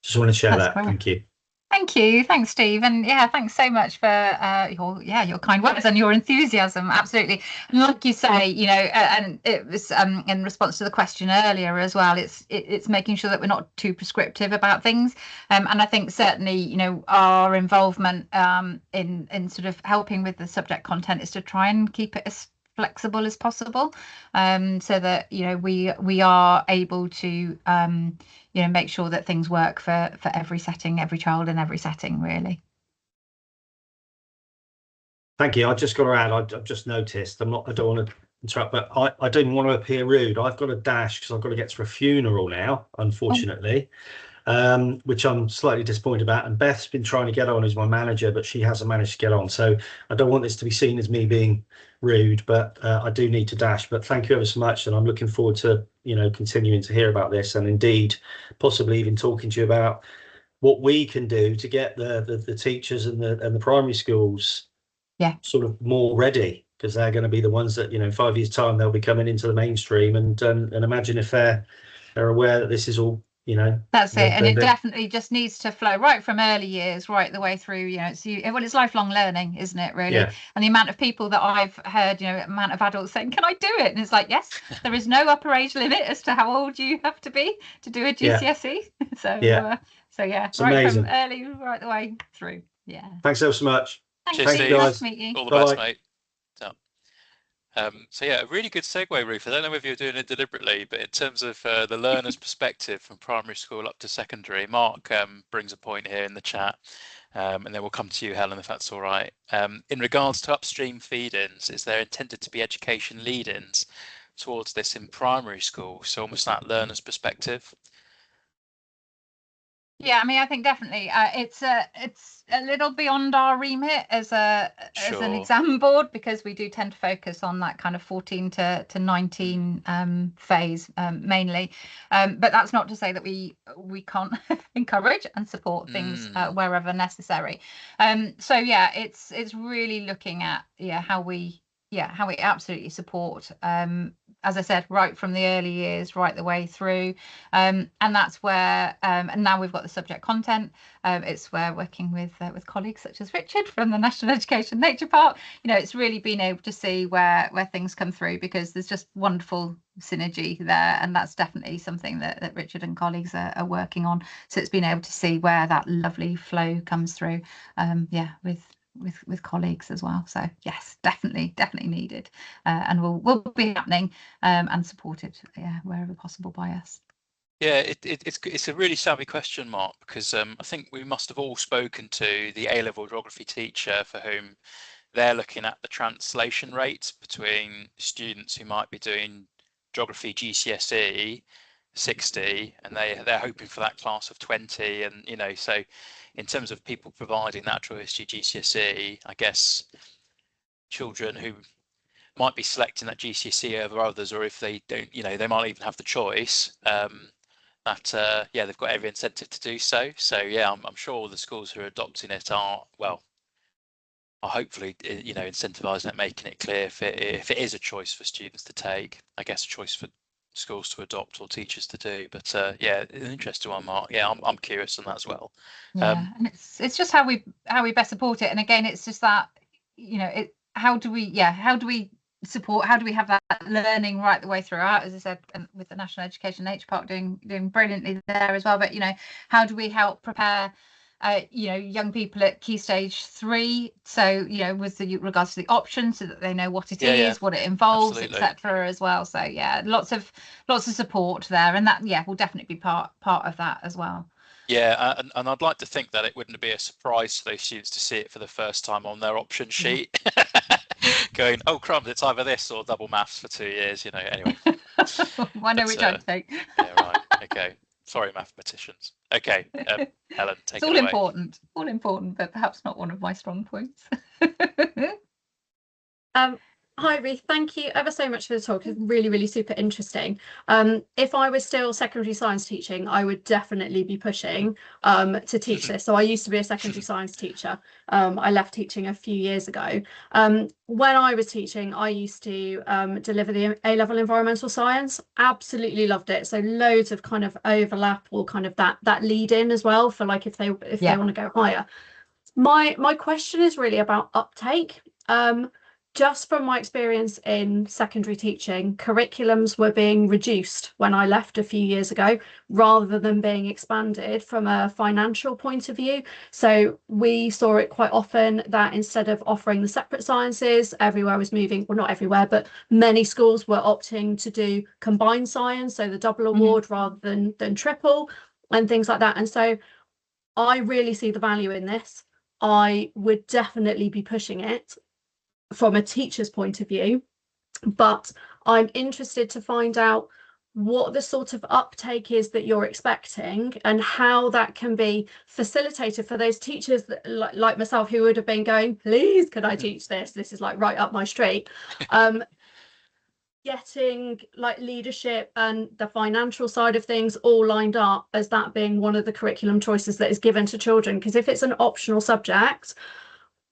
just want to share that. Great. Thank you. Thank you. Thanks, Steve. And yeah, thanks so much for your kind words and your enthusiasm. Absolutely. And like you say, you know, and it was in response to the question earlier as well, it's making sure that we're not too prescriptive about things. And I think certainly, you know, our involvement in sort of helping with the subject content is to try and keep it as flexible as possible, so that, you know, we are able to you know, make sure that things work for every setting, every child in every setting, really. Thank you. I just got to add, I've just noticed, I don't want to interrupt, but I didn't want to appear rude. I've got to dash because I've got to get to a funeral now, unfortunately, which I'm slightly disappointed about. And Beth's been trying to get on as my manager, but she hasn't managed to get on. So I don't want this to be seen as me being rude, but I do need to dash. But thank you ever so much, and I'm looking forward to, you know, continuing to hear about this, and indeed possibly even talking to you about what we can do to get the teachers and the primary schools sort of more ready, because they're going to be the ones that, you know, in 5 years' time they'll be coming into the mainstream, and imagine if they're aware that this is all, you know. That's it. And it definitely just needs to flow right from early years right the way through, you know. It's lifelong learning, isn't it, really? Yeah. And the amount of people that I've heard, you know, amount of adults saying, can I do it? And it's like, yes, there is no upper age limit as to how old you have to be to do a GCSE. Yeah. So yeah, it's right amazing. From early right the way through. Yeah. Thanks ever so much. Cheers, Thank you, guys. Nice to meet you. All the best, mate. So yeah, a really good segue, Ruth. I don't know if you're doing it deliberately, but in terms of the learner's perspective from primary school up to secondary, Mark brings a point here in the chat, and then we'll come to you, Helen, if that's all right. In regards to upstream feed-ins, is there intended to be education lead-ins towards this in primary school? So almost that learner's perspective. Yeah, I mean, I think definitely it's a little beyond our remit as an exam board, because we do tend to focus on that kind of 14 to 19 phase mainly, but that's not to say that we can't encourage and support things wherever necessary. So yeah, it's really looking at how we absolutely support, as I said, right from the early years, right the way through. And that's where, and now we've got the subject content. It's where working with colleagues such as Richard from the National Education Nature Park, you know, it's really been able to see where things come through, because there's just wonderful synergy there. And that's definitely something that Richard and colleagues are working on. So it's been able to see where that lovely flow comes through, with colleagues as well. So yes, definitely needed, and will be happening and supported wherever possible by us. Yeah, it's a really savvy question, Mark, because I think we must have all spoken to the A-level geography teacher for whom they're looking at the translation rates between students who might be doing geography GCSE 60 and they're hoping for that class of 20, and you know, so in terms of people providing natural history GCSE, I guess children who might be selecting that GCSE over others, or if they don't, you know, they might even have the choice, they've got every incentive to do so. So yeah, I'm sure all the schools who are adopting it are hopefully, you know, incentivizing it, making it clear if it is a choice for students to take, I guess a choice for schools to adopt or teachers to do. But yeah, an interesting one, Mark. Yeah, I'm curious on that as well. Yeah, and it's just how we best support it. And again, it's just that, you know, how do we support, how do we have that learning right the way throughout, as I said, and with the National Education Nature Park doing brilliantly there as well. But, you know, how do we help prepare you know, young people at Key Stage 3, so, you know, with regards to the options, so that they know what it is, what it involves, etc. as well. So yeah, lots of support there, and that, yeah, will definitely be part of that as well. Yeah, and I'd like to think that it wouldn't be a surprise for those students to see it for the first time on their option sheet. Going, oh crumbs, it's either this or double maths for 2 years, you know. Anyway, I know which I'd take. Yeah, right. Okay, sorry, mathematicians. Okay, Helen, take it away. All important, but perhaps not one of my strong points. Hi Ruth, thank you ever so much for the talk. It's really, really super interesting. If I was still secondary science teaching, I would definitely be pushing to teach this. So I used to be a secondary science teacher. I left teaching a few years ago. When I was teaching, I used to deliver the A-level environmental science. Absolutely loved it. So loads of kind of overlap, or kind of that lead in as well for, like, if they want to go higher. My question is really about uptake. Just from my experience in secondary teaching, curriculums were being reduced when I left a few years ago, rather than being expanded from a financial point of view. So we saw it quite often that instead of offering the separate sciences, everywhere was moving, well, not everywhere, but many schools were opting to do combined science, so the double award rather than triple, and things like that. And so I really see the value in this. I would definitely be pushing it from a teacher's point of view, but I'm interested to find out what the sort of uptake is that you're expecting, and how that can be facilitated for those teachers that, like myself, who would have been going, please, could I teach this? This is like right up my street. Getting like leadership and the financial side of things all lined up as that being one of the curriculum choices that is given to children. Because if it's an optional subject,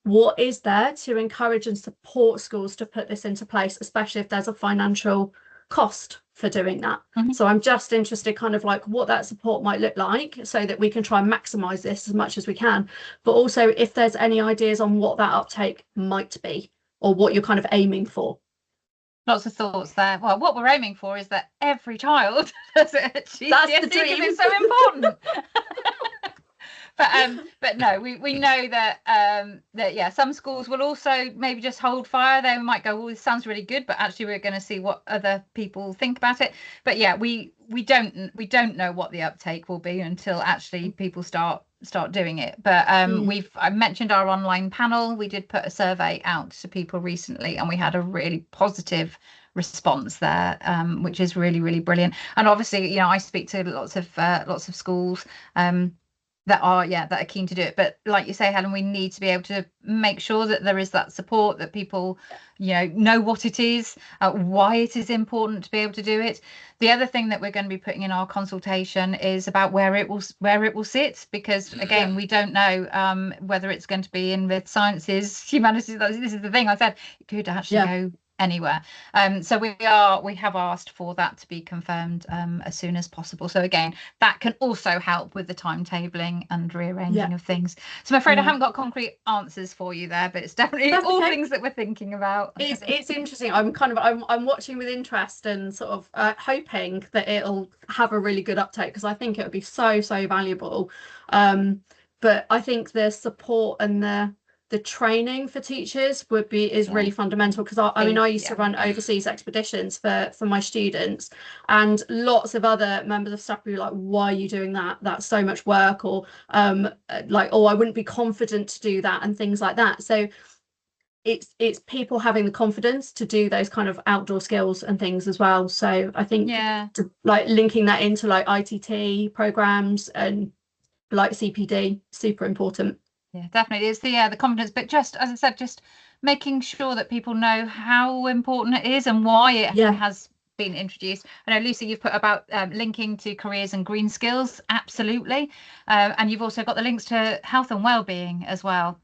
what is there to encourage and support schools to put this into place, especially if there's a financial cost for doing that? So I'm just interested kind of like what that support might look like, so that we can try and maximize this as much as we can, but also if there's any ideas on what that uptake might be, or what you're kind of aiming for. Lots of thoughts there. Well, what we're aiming for is that every child does it at GCSE. That's the dream. It's so important. But no, we know that yeah, some schools will also maybe just hold fire. They might go, well, this sounds really good, but actually we're going to see what other people think about it. But yeah, we don't know what the uptake will be until actually people start doing it. But I mentioned our online panel. We did put a survey out to people recently, and we had a really positive response there, which is really, really brilliant. And obviously, you know, I speak to lots of schools that are keen to do it, but like you say, Helen, we need to be able to make sure that there is that support, that people, you know what it is, why it is important to be able to do it. The other thing that we're going to be putting in our consultation is about where it will sit, because again, we don't know whether it's going to be in the sciences, humanities. This is the thing I said, it could actually go anywhere. So we have asked for that to be confirmed as soon as possible. So again, that can also help with the timetabling and rearranging of things. So I'm afraid I haven't got concrete answers for you there, but it's definitely all things that we're thinking about. It's interesting. I'm watching with interest, and sort of hoping that it'll have a really good uptake, because I think it would be so valuable. But I think the support and the training for teachers is really fundamental, because I mean, I used to run overseas expeditions for my students, and lots of other members of staff would be like, why are you doing that? That's so much work, or like, oh, I wouldn't be confident to do that, and things like that. So it's people having the confidence to do those kind of outdoor skills and things as well. So I think like linking that into like ITT programs and like CPD, super important. Yeah, definitely. It's the confidence, but just as I said, just making sure that people know how important it is and why it has been introduced. I know, Lucy, you've put about linking to careers and green skills. Absolutely. And you've also got the links to health and well-being as well.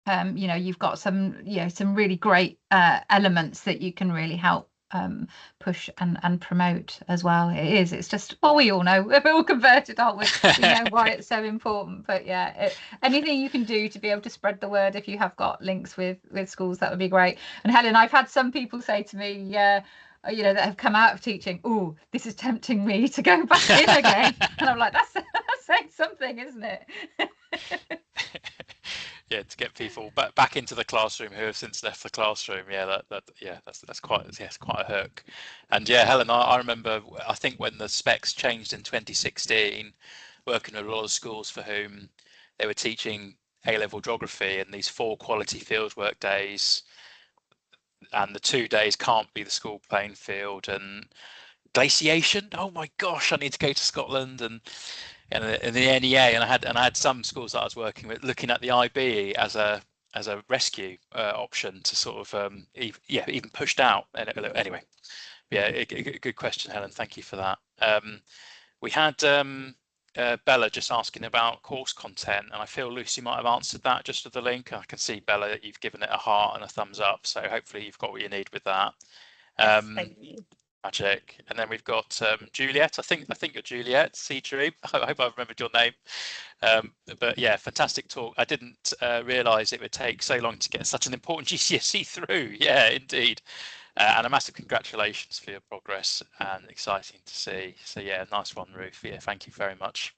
You know, you've got some really great elements that you can really help push and promote as well. It's just, well, we all know, we're all converted, aren't we? We know why it's so important. But yeah, anything you can do to be able to spread the word, if you have got links with schools, that would be great. And Helen, I've had some people say to me, you know, that have come out of teaching, oh, this is tempting me to go back in again. And I'm like, that's saying something, isn't it? Yeah, to get people back into the classroom who have since left the classroom. Yeah, that's quite a hook. And yeah, Helen, I remember, I think when the specs changed in 2016, working with a lot of schools for whom they were teaching A-level geography and these 4 quality fieldwork days, and the 2 days can't be the school playing field, and glaciation. Oh my gosh, I need to go to Scotland, and the NEA, and I had some schools that I was working with looking at the IB as a rescue option to sort of even pushed out. Anyway, yeah, good question, Helen. Thank you for that. We had Bella just asking about course content, and I feel Lucy might have answered that just with the link. I can see, Bella, that you've given it a heart and a thumbs up, so hopefully you've got what you need with that. Thank you. Magic. And then we've got Juliet. I think you're Juliet. See, Drew. I hope I've remembered your name. But yeah, fantastic talk. I didn't realise it would take so long to get such an important GCSE through. Yeah, indeed. And a massive congratulations for your progress, and exciting to see. So yeah, nice one, Ruth. Yeah, thank you very much.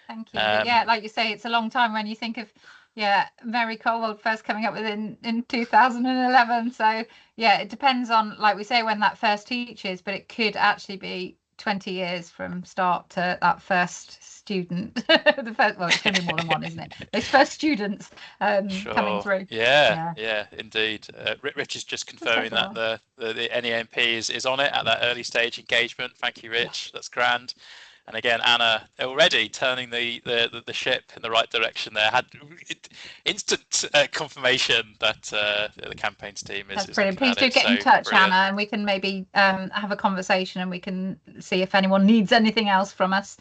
Thank you. But yeah, like you say, it's a long time when you think of, Mary Colwold first coming up with in 2011. So yeah, it depends on, like we say, when that first teaches, but it could actually be 20 years from start to that first student. The first, well, it's going to be more than one, isn't it? Those first students coming through. Yeah, indeed. Rich is just confirming that the NEMP is on it at that early stage engagement. Thank you, Rich. That's grand. And again, Anna already turning the ship in the right direction there. Had instant confirmation that the campaigns team is. That's brilliant. Please do get in touch, brilliant. Anna, and we can maybe have a conversation, and we can see if anyone needs anything else from us.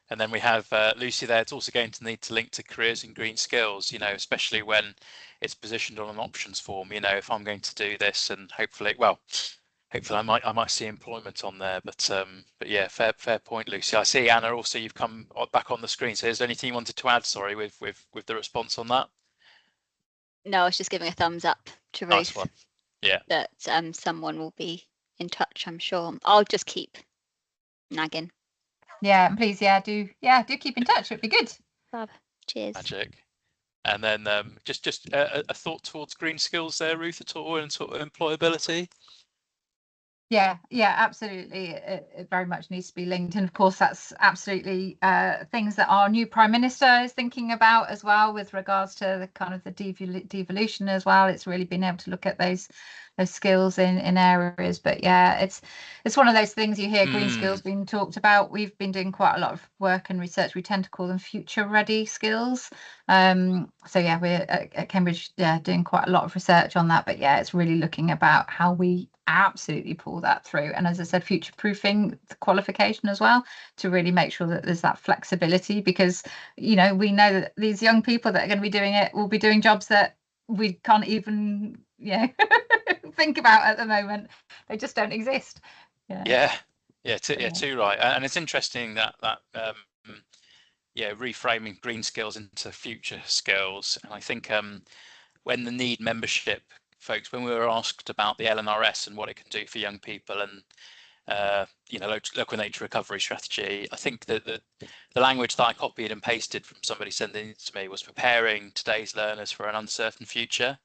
And then we have Lucy there. It's also going to need to link to careers and green skills, you know, especially when it's positioned on an options form. You know, if I'm going to do this, and hopefully I might see employment on there. But yeah, fair point, Lucy. I see, Anna, also you've come back on the screen. So is there anything you wanted to add, sorry, with the response on that? No, I was just giving a thumbs up to Ruth. Nice one. Yeah. That someone will be in touch, I'm sure. I'll just keep nagging. Yeah, and please, do keep in touch. It'd be good. Fab. Cheers. Magic. And then just a thought towards green skills there, Ruth, at all, and sort of employability. Yeah, absolutely. It very much needs to be linked, and of course that's absolutely things that our new Prime Minister is thinking about as well, with regards to the kind of the devolution as well. It's really been able to look at those skills in areas. But yeah, it's one of those things you hear green skills being talked about. We've been doing quite a lot of work and research. We tend to call them future ready skills. So yeah, we're at Cambridge doing quite a lot of research on that. But yeah, it's really looking about how we absolutely pull that through, and as I said, future proofing the qualification as well, to really make sure that there's that flexibility, because we know that these young people that are going to be doing it will be doing jobs that we can't even think about at the moment. They just don't exist. Too right. And it's interesting that reframing green skills into future skills. And I think when the need membership folks, when we were asked about the LNRS and what it can do for young people, and local nature recovery strategy, I think that the language that I copied and pasted from somebody sending it to me was preparing today's learners for an uncertain future,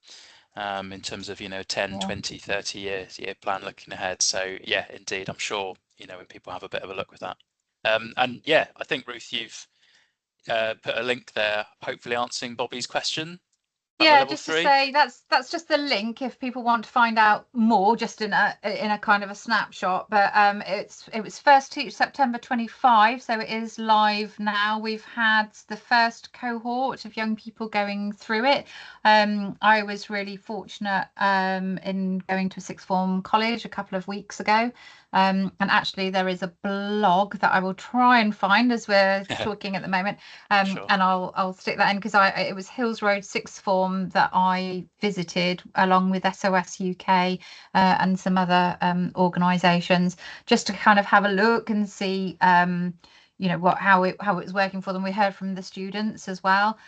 in terms of 10, 20, 30 year plan looking ahead. So yeah, indeed, I'm sure when people have a bit of a look with that, and yeah, I think, Ruth, you've put a link there, hopefully answering Bobby's question. Yeah, just to say that's just the link if people want to find out more, just in a kind of a snapshot. But it was first teach September 25, so it is live now. We've had the first cohort of young people going through it. I was really fortunate in going to a sixth form college a couple of weeks ago, And actually there is a blog that I will try and find as we're talking at the moment, Sure. and I'll stick that in, because it was Hills Road sixth form that I visited along with SOS UK and some other organisations, just to kind of have a look and see you know how it was working for them. We heard from the students as well,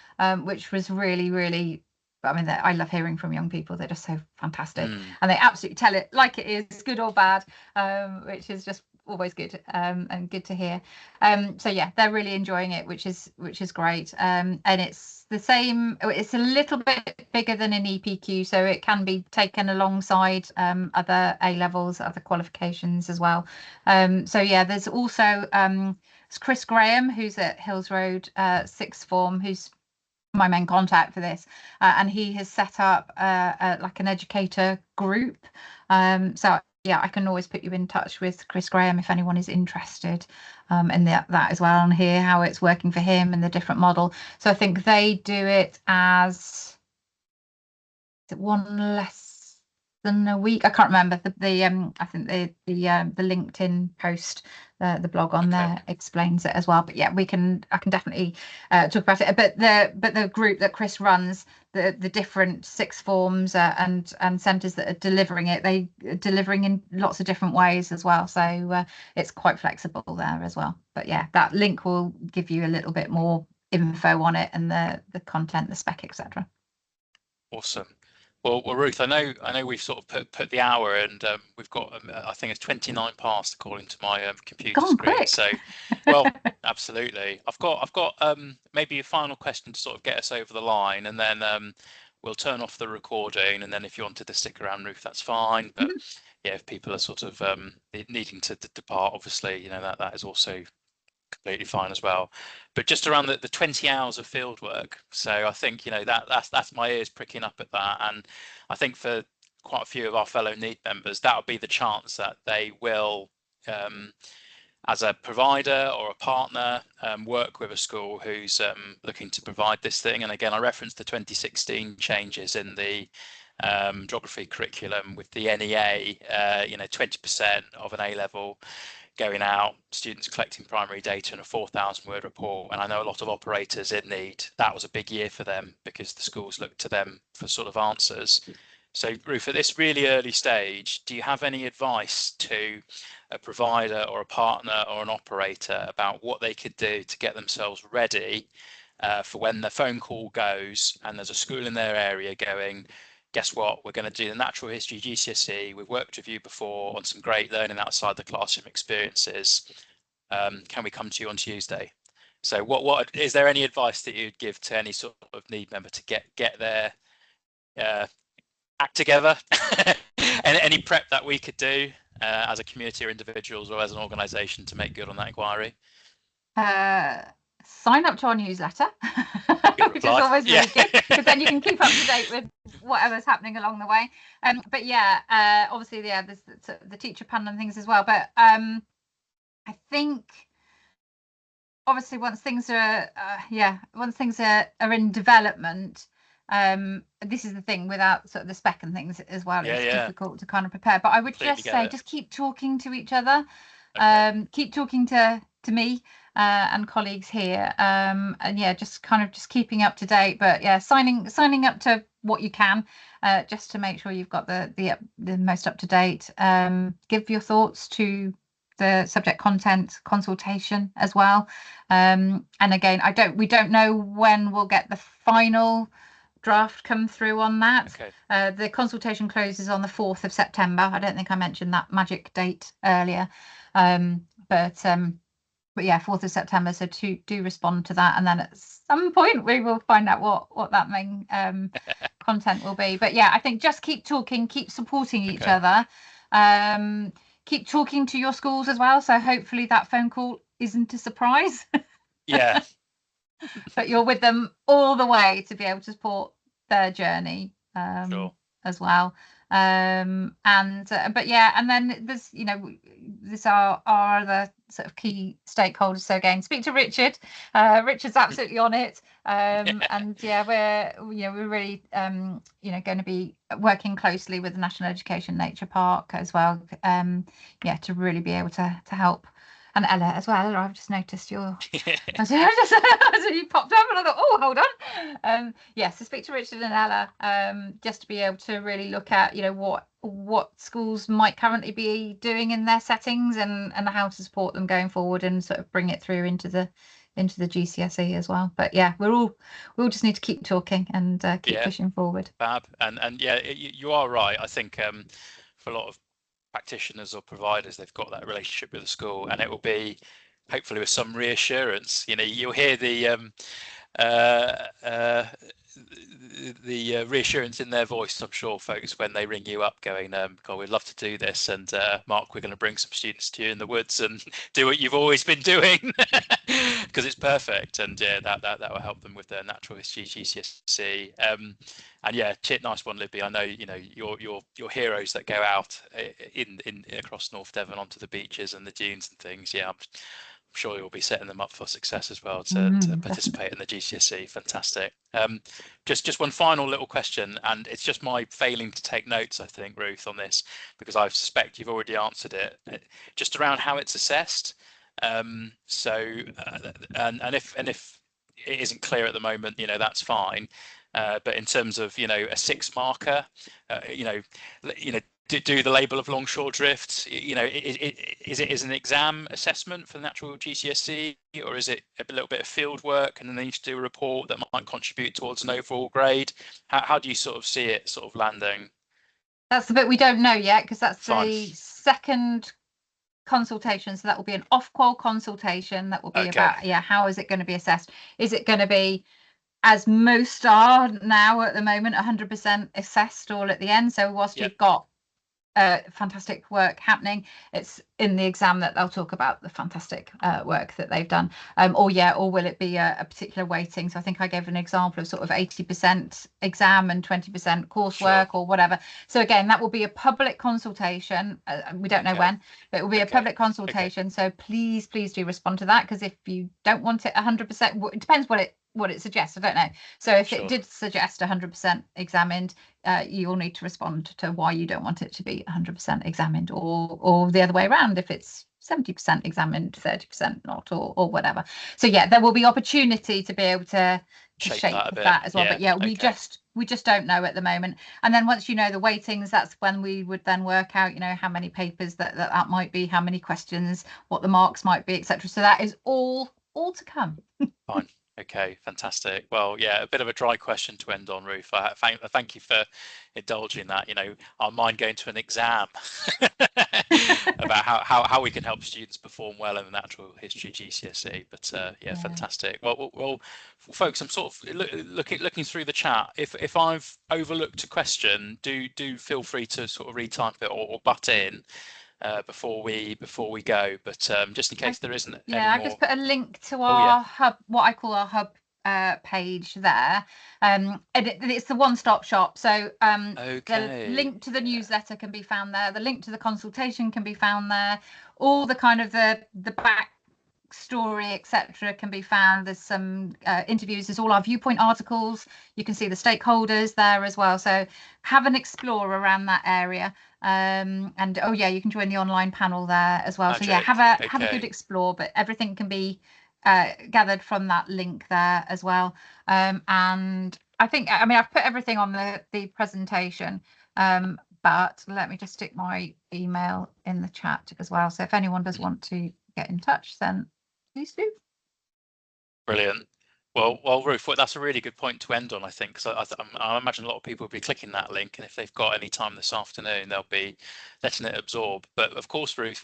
which was really, I mean, I love hearing from young people. They're just so fantastic, and they absolutely tell it like it is, good or bad, which is just always good, and good to hear. So yeah, they're really enjoying it, which is great. And it's the same. It's a little bit bigger than an EPQ, so it can be taken alongside other A levels, other qualifications as well. So yeah, there's also it's Chris Graham, who's at Hills Road sixth form, who's my main contact for this, and he has set up like an educator group. So yeah, I can always put you in touch with Chris Graham if anyone is interested in that as well, and hear how it's working for him and the different model. So I think they do it as one less than a week. I can't remember the I think the LinkedIn post, the blog on there explains it as well. But yeah, I can definitely talk about it. But the group that Chris runs, the different sixth forms and centres that are delivering it, they are delivering in lots of different ways as well. So it's quite flexible there as well. But yeah, that link will give you a little bit more info on it and the content, the spec, etc. Awesome. Well, Ruth, I know we've sort of put the hour, and we've got I think it's 29 past according to my computer Gone screen. quick. So, well, absolutely. I've got maybe a final question to sort of get us over the line, and then we'll turn off the recording. And then if you wanted to stick around, Ruth, that's fine. But yeah, if people are sort of needing to depart, obviously, you know, that is also completely fine as well. But just around the 20 hours of field work, so I think, you know, that's my ears pricking up at that. And I think for quite a few of our fellow NEED members, that would be the chance that they will as a provider or a partner work with a school who's looking to provide this thing. And again, I referenced the 2016 changes in the geography curriculum with the NEA, you know, 20% of an A level going out, students collecting primary data in a 4,000 word report. And I know a lot of operators in NEED, that was a big year for them because the schools looked to them for sort of answers. So Ruth, at this really early stage, do you have any advice to a provider or a partner or an operator about what they could do to get themselves ready for when the phone call goes and there's a school in their area going, guess what, we're going to do the natural history GCSE. We've worked with you before on some great learning outside the classroom experiences. Can we come to you on Tuesday? So what is there any advice that you'd give to any sort of NEED member to get their act together? And any prep that we could do as a community or individuals or as an organisation to make good on that inquiry? Sign up to our newsletter, which is always really good, because then you can keep up to date with whatever's happening along the way. But yeah, obviously, yeah, there's the teacher panel and things as well. But I think obviously once things are in development, this is the thing without sort of the spec and things as well. It's difficult to kind of prepare. But I would just say, just keep talking to each other. Keep talking to me and colleagues here, and yeah, just keeping up to date. But yeah, signing up to what you can, just to make sure you've got the most up to date. Give your thoughts to the subject content consultation as well. And again, we don't know when we'll get the final draft come through on that. The consultation closes on the 4th of September. I don't think I mentioned that magic date earlier. But yeah, 4th of September. So do respond to that, and then at some point we will find out what that main content will be. But yeah, I think just keep talking, keep supporting each other, keep talking to your schools as well. So hopefully that phone call isn't a surprise. Yeah. But you're with them all the way to be able to support their journey as well. But yeah, and then there's, you know, there's our other sort of key stakeholders. So again, speak to Richard. Richard's absolutely on it. And yeah, we're really going to be working closely with the National Education Nature Park as well. To really be able to help. And Ella as well. I've just noticed your. You popped up, and I thought, oh, hold on. So speak to Richard and Ella, just to be able to really look at, what schools might currently be doing in their settings, and how to support them going forward, and sort of bring it through into the GCSE as well. But yeah, we all just need to keep talking and keep pushing forward. Fab. And yeah, you are right. I think for a lot of practitioners or providers, they've got that relationship with the school, and it will be hopefully with some reassurance. You'll hear the reassurance in their voice, I'm sure, folks, when they ring you up going, God, we'd love to do this, and Mark, we're going to bring some students to you in the woods and do what you've always been doing, because it's perfect. And yeah, that will help them with their natural history GCSE. And yeah, nice one, Libby. I know your heroes that go out in across North Devon onto the beaches and the dunes and things. Yeah, I'm sure you'll be setting them up for success as well to participate in the GCSE. Fantastic. Just one final little question, and it's just my failing to take notes, I think, Ruth, on this, because I suspect you've already answered it. Just around how it's assessed. And if it isn't clear at the moment, that's fine. But in terms of a 6 marker, do the label of longshore drift, is it an exam assessment for the natural GCSE, or is it a little bit of field work and then they need to do a report that might contribute towards an overall grade? How do you sort of see it sort of landing? That's the bit we don't know yet, because that's the second consultation. So that will be an off-qual consultation that will be about how is it going to be assessed? Is it going to be, as most are now at the moment, 100% assessed all at the end? So whilst you've got fantastic work happening, it's in the exam that they'll talk about the fantastic work that they've done, or will it be a particular weighting? So I think I gave an example of sort of 80% exam and 20% coursework, or whatever. So again, that will be a public consultation. We don't know when, but it will be a public consultation. So please do respond to that, because if you don't want it 100%, it depends what it suggests. I don't know. So if it did suggest 100% examined, you will need to respond to why you don't want it to be 100% examined, or the other way around, if it's 70% examined, 30% not, or whatever. So yeah, there will be opportunity to be able to shape that as well. But yeah, we just don't know at the moment. And then once you know the weightings, that's when we would then work out, how many papers that might be, how many questions, what the marks might be, etc. So that is all to come. Fine. Okay, fantastic. Well, yeah, a bit of a dry question to end on, Ruth. I thank you for indulging that. Our mind going to an exam about how we can help students perform well in the natural history GCSE. But fantastic. Well, folks, I'm sort of looking through the chat. If I've overlooked a question, do feel free to sort of retype it or butt in before we go, but just in case there isn't any more. I've just put a link to our hub, what I call our hub page there, and it's the one-stop shop. So the link to the newsletter can be found there, the link to the consultation can be found there, all the kind of the back story, etc., can be found. There's some interviews, there's all our viewpoint articles, you can see the stakeholders there as well. So have an explore around that area, and you can join the online panel there as well. So yeah, have a good explore, but everything can be gathered from that link there as well. And I think, I've put everything on the presentation, but let me just stick my email in the chat as well. So if anyone does want to get in touch, then please do. Brilliant. Well, Ruth, that's a really good point to end on, I think, because I imagine a lot of people will be clicking that link, and if they've got any time this afternoon, they'll be letting it absorb. But of course, Ruth,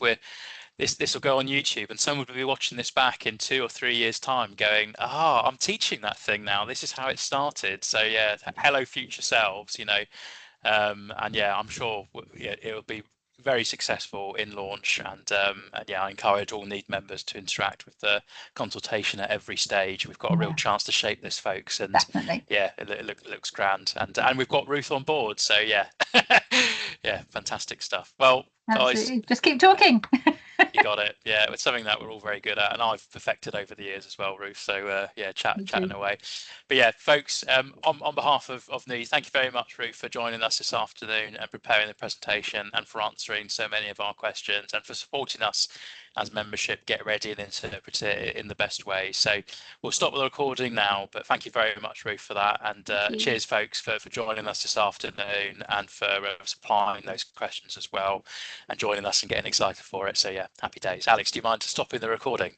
this will go on YouTube, and someone will be watching this back in 2 or 3 years' time, going, I'm teaching that thing now. This is how it started. So yeah, hello, future selves, and yeah, I'm sure it will be very successful in launch, and I encourage all NEED members to interact with the consultation at every stage. We've got a real chance to shape this, folks, and definitely, it looks grand, and we've got Ruth on board, so yeah. Yeah, fantastic stuff. Well, absolutely. Guys, just keep talking. You got it. Yeah, it's something that we're all very good at, and I've perfected over the years as well, Ruth. So yeah, chatting away. But yeah, folks, on behalf of Need, thank you very much, Ruth, for joining us this afternoon and preparing the presentation, and for answering so many of our questions, and for supporting us as membership get ready and interpret it in the best way. So we'll stop the recording now, but thank you very much, Ruth, for that, and cheers, folks, for joining us this afternoon, and for supplying those questions as well, and joining us and getting excited for it. So yeah, happy days. Alex, do you mind stopping the recording?